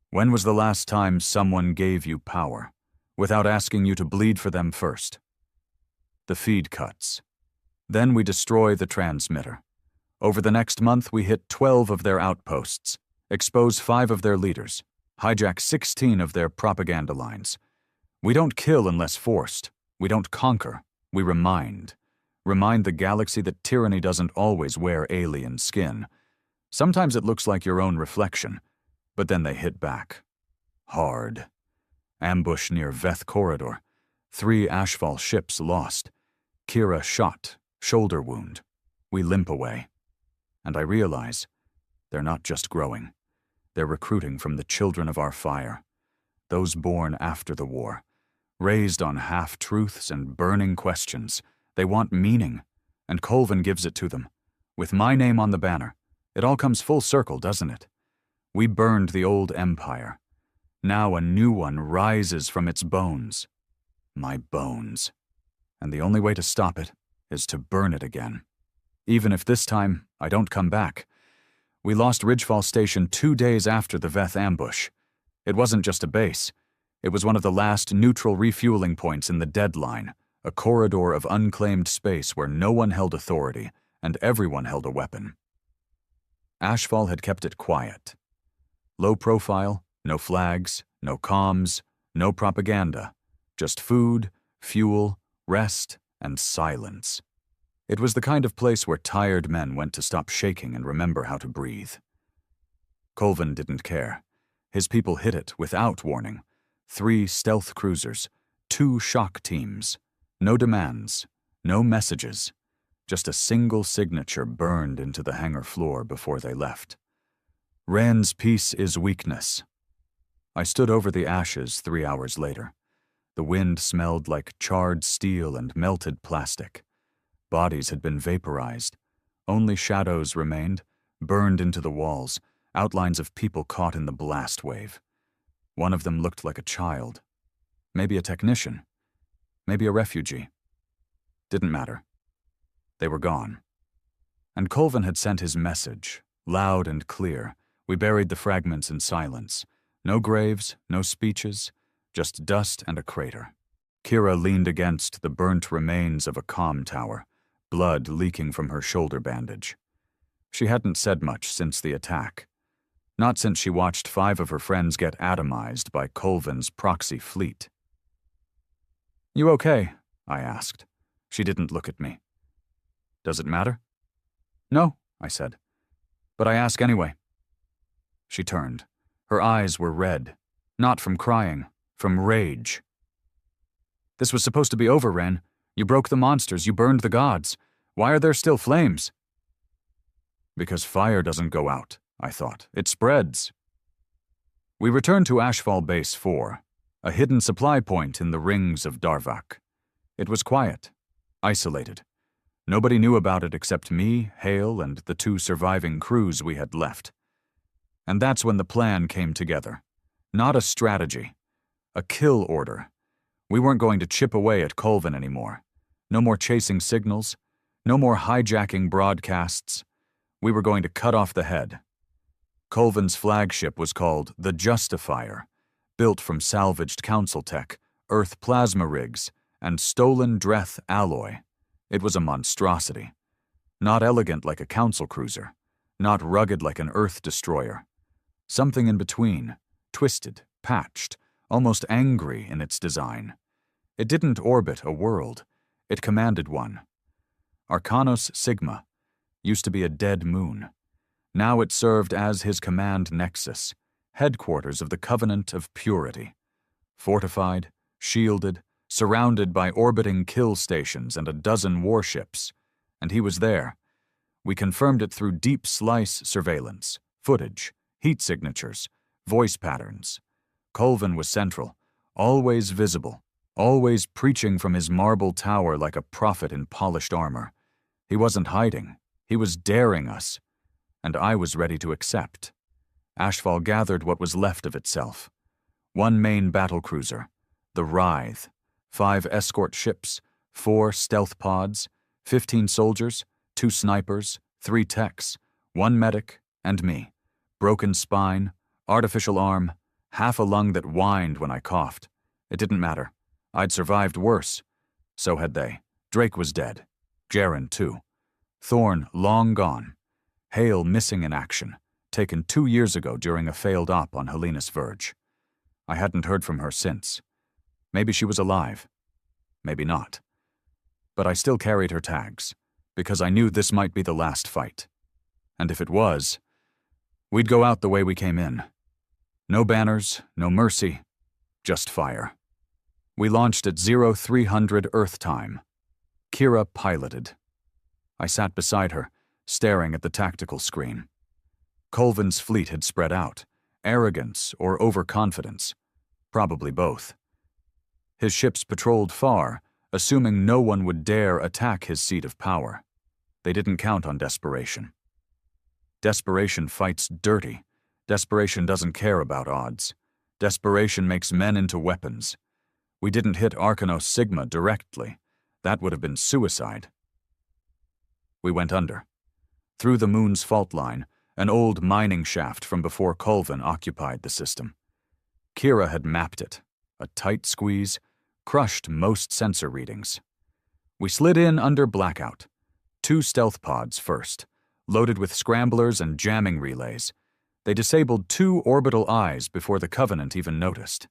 When was the last time someone gave you power, without asking you to bleed for them first? The feed cuts. Then we destroy the transmitter. Over the next month, we hit 12 of their outposts, expose 5 of their leaders, hijack 16 of their propaganda lines. We don't kill unless forced. We don't conquer. We remind. Remind the galaxy that tyranny doesn't always wear alien skin. Sometimes it looks like your own reflection, but then they hit back. Hard. Ambush near Veth Corridor. 3 Ashfall ships lost. Kira shot, shoulder wound. We limp away. And I realize they're not just growing. They're recruiting from the children of our fire, those born after the war, raised on half-truths and burning questions. They want meaning, and Colvin gives it to them. With my name on the banner, it all comes full circle, doesn't it? We burned the old empire. Now a new one rises from its bones. My bones. And the only way to stop it is to burn it again. Even if this time I don't come back. We lost Ridgefall Station 2 days after the Veth ambush. It wasn't just a base. It was one of the last neutral refueling points in the deadline, a corridor of unclaimed space where no one held authority and everyone held a weapon. Ashfall had kept it quiet. Low profile, no flags, no comms, no propaganda, just food, fuel, rest, and silence. It was the kind of place where tired men went to stop shaking and remember how to breathe. Colvin didn't care. His people hit it without warning. 3 stealth cruisers, 2 shock teams, no demands, no messages, just a single signature burned into the hangar floor before they left. Rand's peace is weakness. I stood over the ashes 3 hours later. The wind smelled like charred steel and melted plastic. Bodies had been vaporized. Only shadows remained, burned into the walls, outlines of people caught in the blast wave. One of them looked like a child. Maybe a technician. Maybe a refugee. Didn't matter. They were gone. And Colvin had sent his message, loud and clear. We buried the fragments in silence. No graves, no speeches, just dust and a crater. Kira leaned against the burnt remains of a comm tower, blood leaking from her shoulder bandage. She hadn't said much since the attack. Not since she watched 5 of her friends get atomized by Colvin's proxy fleet. "You okay?" I asked. She didn't look at me. "Does it matter?" "No," I said. "But I ask anyway." She turned. Her eyes were red, not from crying, from rage. "This was supposed to be over, Ren. You broke the monsters, you burned the gods. Why are there still flames?" Because fire doesn't go out, I thought. It spreads. We returned to Ashfall Base 4, a hidden supply point in the rings of Darvak. It was quiet, isolated. Nobody knew about it except me, Hale, and the 2 surviving crews we had left. And that's when the plan came together. Not a strategy. A kill order. We weren't going to chip away at Colvin anymore. No more chasing signals. No more hijacking broadcasts. We were going to cut off the head. Colvin's flagship was called the Justifier, built from salvaged council tech, Earth plasma rigs, and stolen Dreth alloy. It was a monstrosity. Not elegant like a council cruiser. Not rugged like an Earth destroyer. Something in between, twisted, patched, almost angry in its design. It didn't orbit a world. It commanded one. Arcanos Sigma used to be a dead moon. Now it served as his command nexus, headquarters of the Covenant of Purity. Fortified, shielded, surrounded by orbiting kill stations and a dozen warships. And he was there. We confirmed it through deep slice surveillance, footage, heat signatures, voice patterns. Colvin was central, always visible, always preaching from his marble tower like a prophet in polished armor. He wasn't hiding. He was daring us. And I was ready to accept. Ashfall gathered what was left of itself. 1 main battlecruiser, the Writhe, 5 escort ships, 4 stealth pods, 15 soldiers, 2 snipers, 3 techs, 1 medic, and me. Broken spine, artificial arm, half a lung that whined when I coughed. It didn't matter. I'd survived worse. So had they. Drake was dead. Jaren, too. Thorn, long gone. Hale missing in action, taken 2 years ago during a failed op on Helena's Verge. I hadn't heard from her since. Maybe she was alive. Maybe not. But I still carried her tags, because I knew this might be the last fight. And if it was, we'd go out the way we came in. No banners, no mercy, just fire. We launched at 0300 Earth time. Kira piloted. I sat beside her, staring at the tactical screen. Colvin's fleet had spread out. Arrogance or overconfidence. Probably both. His ships patrolled far, assuming no one would dare attack his seat of power. They didn't count on desperation. Desperation fights dirty. Desperation doesn't care about odds. Desperation makes men into weapons. We didn't hit Arcanos Sigma directly. That would have been suicide. We went under. Through the moon's fault line, an old mining shaft from before Colvin occupied the system. Kira had mapped it. A tight squeeze, crushed most sensor readings. We slid in under blackout. 2 stealth pods first, loaded with scramblers and jamming relays. They disabled 2 orbital eyes before the Covenant even noticed.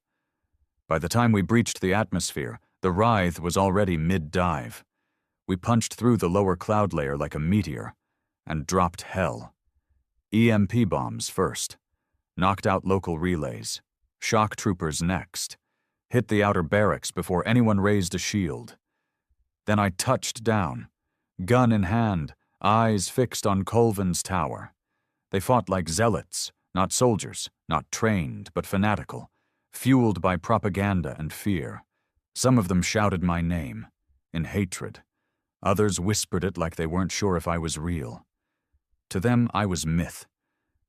By the time we breached the atmosphere, The writhe was already mid-dive. We punched through the lower cloud layer like a meteor and dropped hell. EMP bombs first, knocked out local relays, shock troopers next, hit the outer barracks before anyone raised a shield. Then I touched down, gun in hand, eyes fixed on Colvin's tower. They fought like zealots, not soldiers, not trained, but fanatical, fueled by propaganda and fear. Some of them shouted my name, in hatred. Others whispered it like they weren't sure if I was real. To them, I was myth,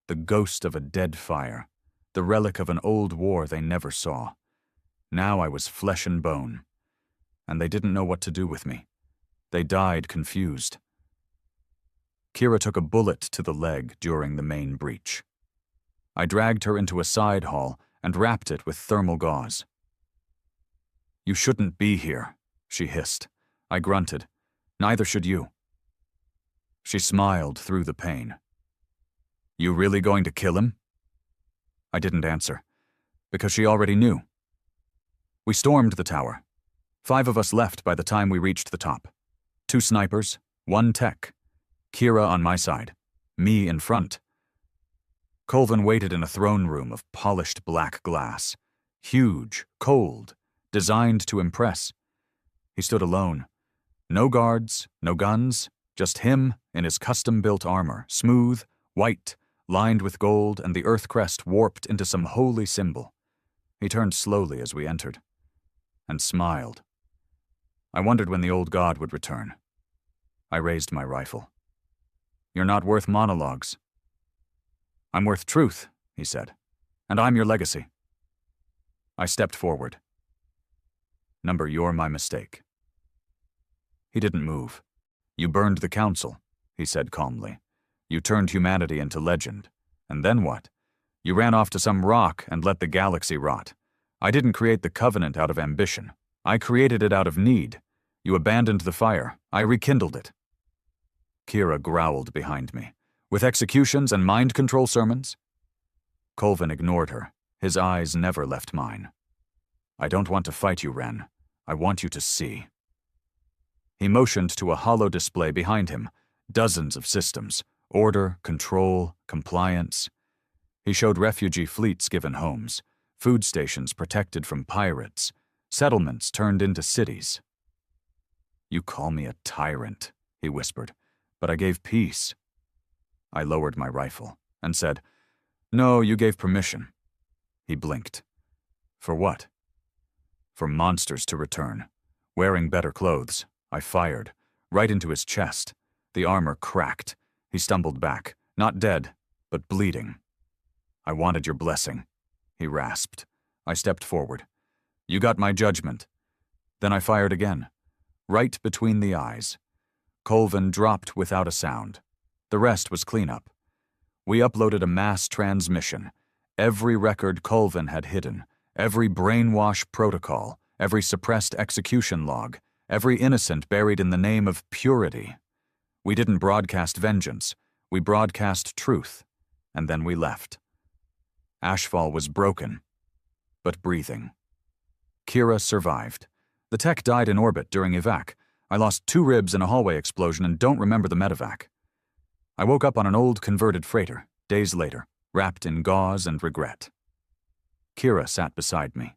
the ghost of a dead fire, the relic of an old war they never saw. Now I was flesh and bone, and they didn't know what to do with me. They died confused. Kira took a bullet to the leg during the main breach. I dragged her into a side hall and wrapped it with thermal gauze. "You shouldn't be here," she hissed. I grunted. "Neither should you." She smiled through the pain. "You really going to kill him?" I didn't answer, because she already knew. We stormed the tower. 5 of us left by the time we reached the top. 2 snipers, 1 tech. Kira on my side, me in front. Colvin waited in a throne room of polished black glass. Huge, cold, designed to impress. He stood alone. No guards, no guns, just him in his custom-built armor, smooth, white, lined with gold, and the Earth crest warped into some holy symbol. He turned slowly as we entered, and smiled. I wondered when the old god would return. I raised my rifle. "You're not worth monologues." "I'm worth truth," he said, "and I'm your legacy." I stepped forward. "Number, you're my mistake." He didn't move. "You burned the council," he said calmly. "You turned humanity into legend. And then what? You ran off to some rock and let the galaxy rot. I didn't create the Covenant out of ambition. I created it out of need. You abandoned the fire. I rekindled it." Kira growled behind me. "With executions and mind control sermons?" Colvin ignored her. His eyes never left mine. "I don't want to fight you, Ren. I want you to see." He motioned to a hollow display behind him. Dozens of systems. Order, control, compliance. He showed refugee fleets given homes, food stations protected from pirates, settlements turned into cities. "You call me a tyrant," he whispered, "but I gave peace." I lowered my rifle and said, "No, you gave permission." He blinked. "For what?" "For monsters to return. Wearing better clothes." I fired, right into his chest. The armor cracked. He stumbled back, not dead, but bleeding. "I wanted your blessing," he rasped. I stepped forward. "You got my judgment." Then I fired again, right between the eyes. Colvin dropped without a sound. The rest was cleanup. We uploaded a mass transmission. Every record Colvin had hidden, every brainwash protocol, every suppressed execution log, every innocent buried in the name of purity. We didn't broadcast vengeance. We broadcast truth. And then we left. Ashfall was broken, but breathing. Kira survived. The tech died in orbit during evac. I lost 2 ribs in a hallway explosion and don't remember the medevac. I woke up on an old converted freighter, days later, wrapped in gauze and regret. Kira sat beside me,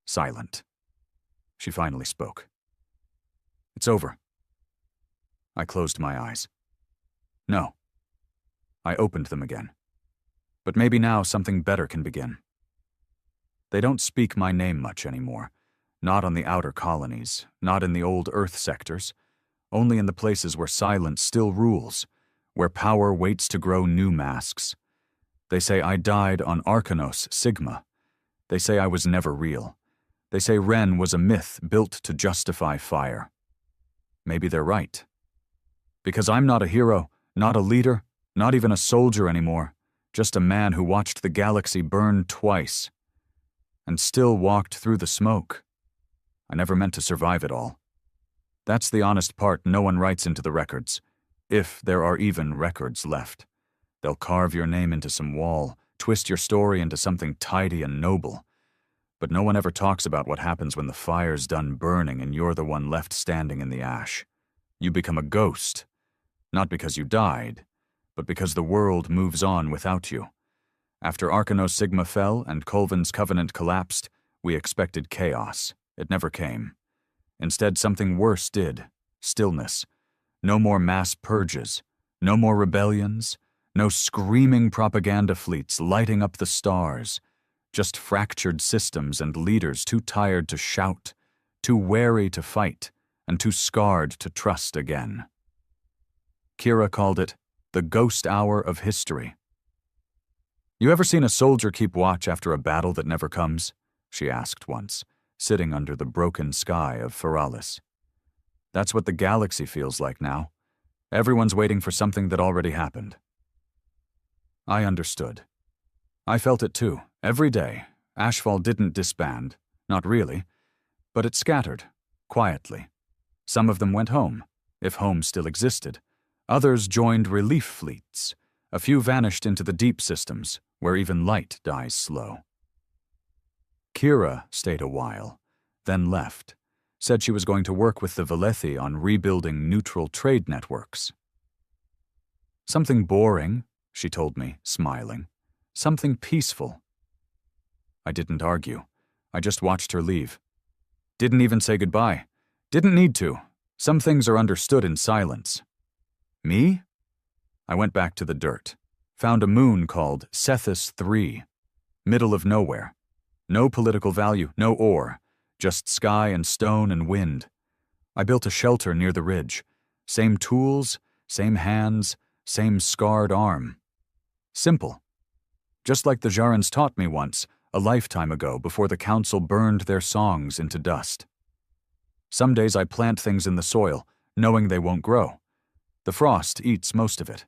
silent. She finally spoke. "It's over." I closed my eyes. "No." I opened them again. "But maybe now something better can begin." They don't speak my name much anymore. Not on the outer colonies, not in the old Earth sectors, only in the places where silence still rules, where power waits to grow new masks. They say I died on Arcanos Sigma. They say I was never real. They say Ren was a myth built to justify fire. Maybe they're right. Because I'm not a hero, not a leader, not even a soldier anymore, just a man who watched the galaxy burn twice, and still walked through the smoke. I never meant to survive it all. That's the honest part no one writes into the records, if there are even records left. They'll carve your name into some wall, twist your story into something tidy and noble. But no one ever talks about what happens when the fire's done burning and you're the one left standing in the ash. You become a ghost, not because you died, but because the world moves on without you. After Arcanos Sigma fell and Colvin's covenant collapsed, we expected chaos. It never came. Instead, something worse did. Stillness. No more mass purges. No more rebellions. No screaming propaganda fleets lighting up the stars. Just fractured systems and leaders too tired to shout, too wary to fight, and too scarred to trust again. Kira called it the ghost hour of history. "You ever seen a soldier keep watch after a battle that never comes?" she asked once, sitting under the broken sky of Feralis. "That's what the galaxy feels like now. Everyone's waiting for something that already happened." I understood. I felt it too, every day. Ashfall didn't disband, not really, but it scattered, quietly. Some of them went home, if home still existed. Others joined relief fleets. A few vanished into the deep systems, where even light dies slow. Kira stayed a while, then left, said she was going to work with the Valethi on rebuilding neutral trade networks. "Something boring," she told me, smiling. "Something peaceful." I didn't argue. I just watched her leave. Didn't even say goodbye. Didn't need to. Some things are understood in silence. Me? I went back to the dirt. Found a moon called Cethys III. Middle of nowhere. No political value, no ore. Just sky and stone and wind. I built a shelter near the ridge. Same tools, same hands, same scarred arm. Simple. Just like the Jarans taught me once, a lifetime ago, before the council burned their songs into dust. Some days I plant things in the soil, knowing they won't grow. The frost eats most of it.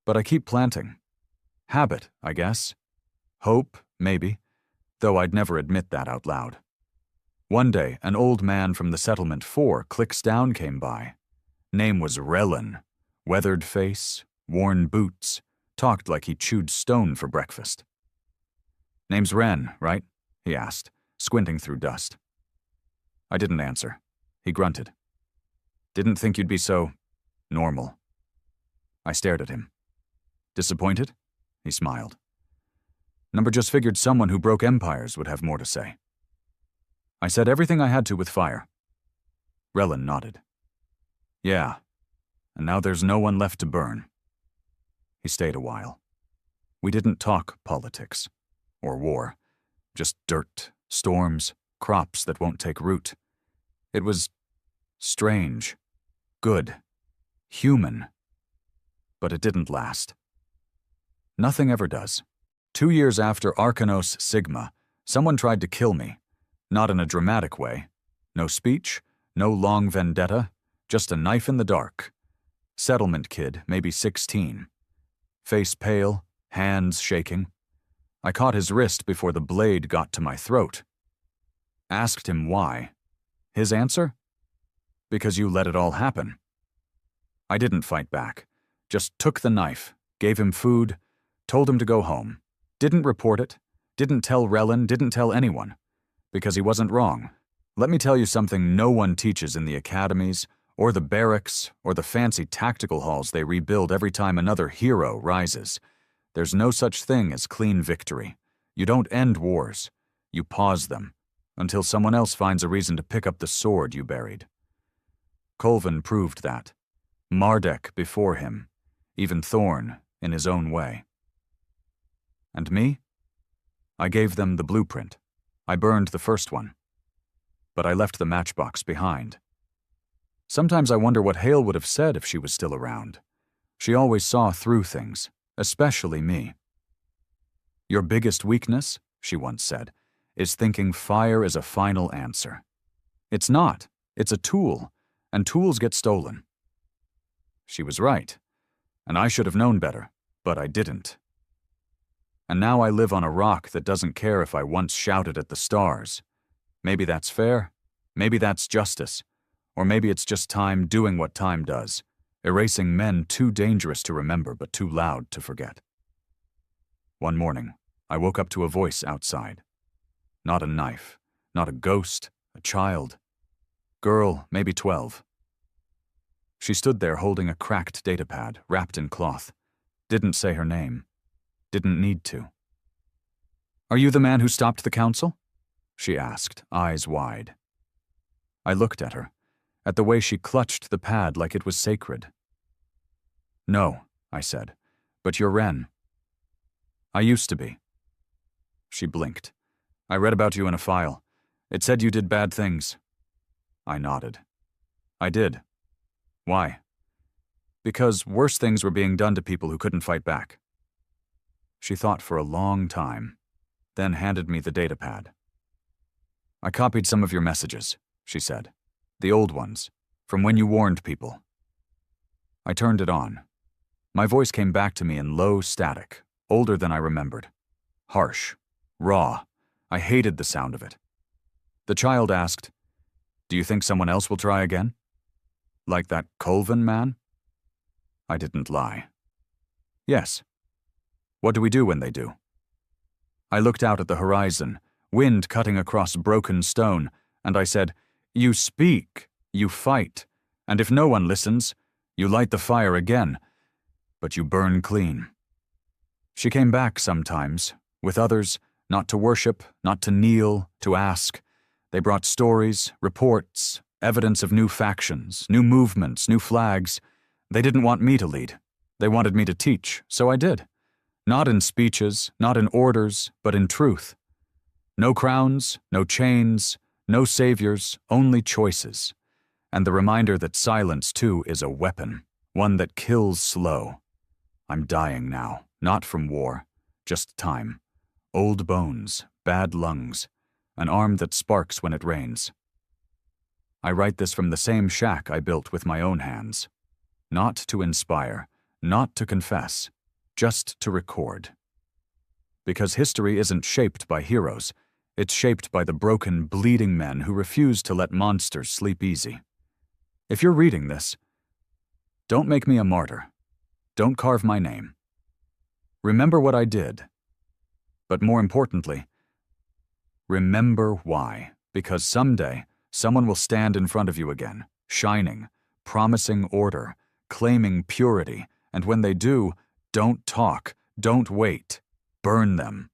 But I keep planting. Habit, I guess. Hope, maybe, though I'd never admit that out loud. One day, an old man from the settlement 4 clicks down came by. Name was Relin. Weathered face, worn boots, talked like he chewed stone for breakfast. "Name's Ren, right?" he asked, squinting through dust. I didn't answer. He grunted. "Didn't think you'd be so normal." I stared at him. "Disappointed?" He smiled. "Number just figured someone who broke empires would have more to say." I said everything I had to with fire. Relin nodded. "Yeah, and now there's no one left to burn." He stayed a while. We didn't talk politics or war, just dirt, storms, crops that won't take root. It was strange, good, human, but it didn't last. Nothing ever does. 2 years after Arcanos Sigma, someone tried to kill me, not in a dramatic way. No speech, no long vendetta, just a knife in the dark. Settlement kid, maybe 16. Face pale, hands shaking. I caught his wrist before the blade got to my throat. Asked him why. His answer? "Because you let it all happen." I didn't fight back. Just took the knife, gave him food, told him to go home. Didn't report it. Didn't tell Relin, didn't tell anyone. Because he wasn't wrong. Let me tell you something no one teaches in the academies, or the barracks, or the fancy tactical halls they rebuild every time another hero rises. There's no such thing as clean victory. You don't end wars. You pause them, until someone else finds a reason to pick up the sword you buried. Colvin proved that. Mardek before him. Even Thorn, in his own way. And me? I gave them the blueprint. I burned the first one. But I left the matchbox behind. Sometimes I wonder what Hale would have said if she was still around. She always saw through things, especially me. "Your biggest weakness," she once said, "is thinking fire is a final answer. It's not. It's a tool, and tools get stolen." She was right, and I should have known better, but I didn't. And now I live on a rock that doesn't care if I once shouted at the stars. Maybe that's fair, maybe that's justice, or maybe it's just time doing what time does, erasing men too dangerous to remember but too loud to forget. One morning, I woke up to a voice outside. not a knife, not a ghost, a child. Girl, maybe 12. She stood there holding a cracked datapad, wrapped in cloth. Didn't say her name. Didn't need to. "Are you the man who stopped the council?" she asked, eyes wide. I looked at her, at the way she clutched the pad like it was sacred. "No," I said, "but you're Ren." "I used to be." She blinked. "I read about you in a file. It said you did bad things." I nodded. "I did. Why?" "Because worse things were being done to people who couldn't fight back." She thought for a long time, then handed me the datapad. "I copied some of your messages," she said. "The old ones, from when you warned people." I turned it on. My voice came back to me in low static, older than I remembered. Harsh. Raw. I hated the sound of it. The child asked, "Do you think someone else will try again? Like that Colvin man?" I didn't lie. "Yes." "What do we do when they do?" I looked out at the horizon, wind cutting across broken stone, and I said, "You speak, you fight, and if no one listens, you light the fire again, but you burn clean." She came back sometimes, with others, not to worship, not to kneel, to ask. They brought stories, reports, evidence of new factions, new movements, new flags. They didn't want me to lead. They wanted me to teach, so I did. Not in speeches, not in orders, but in truth. No crowns, no chains, no saviors, only choices. And the reminder that silence, too, is a weapon, one that kills slow. I'm dying now, not from war, just time. Old bones, bad lungs, an arm that sparks when it rains. I write this from the same shack I built with my own hands. Not to inspire, not to confess, just to record. Because history isn't shaped by heroes, it's shaped by the broken, bleeding men who refuse to let monsters sleep easy. If you're reading this, don't make me a martyr. Don't carve my name. Remember what I did. But more importantly, remember why, because someday someone will stand in front of you again, shining, promising order, claiming purity, and when they do, don't talk, don't wait, burn them.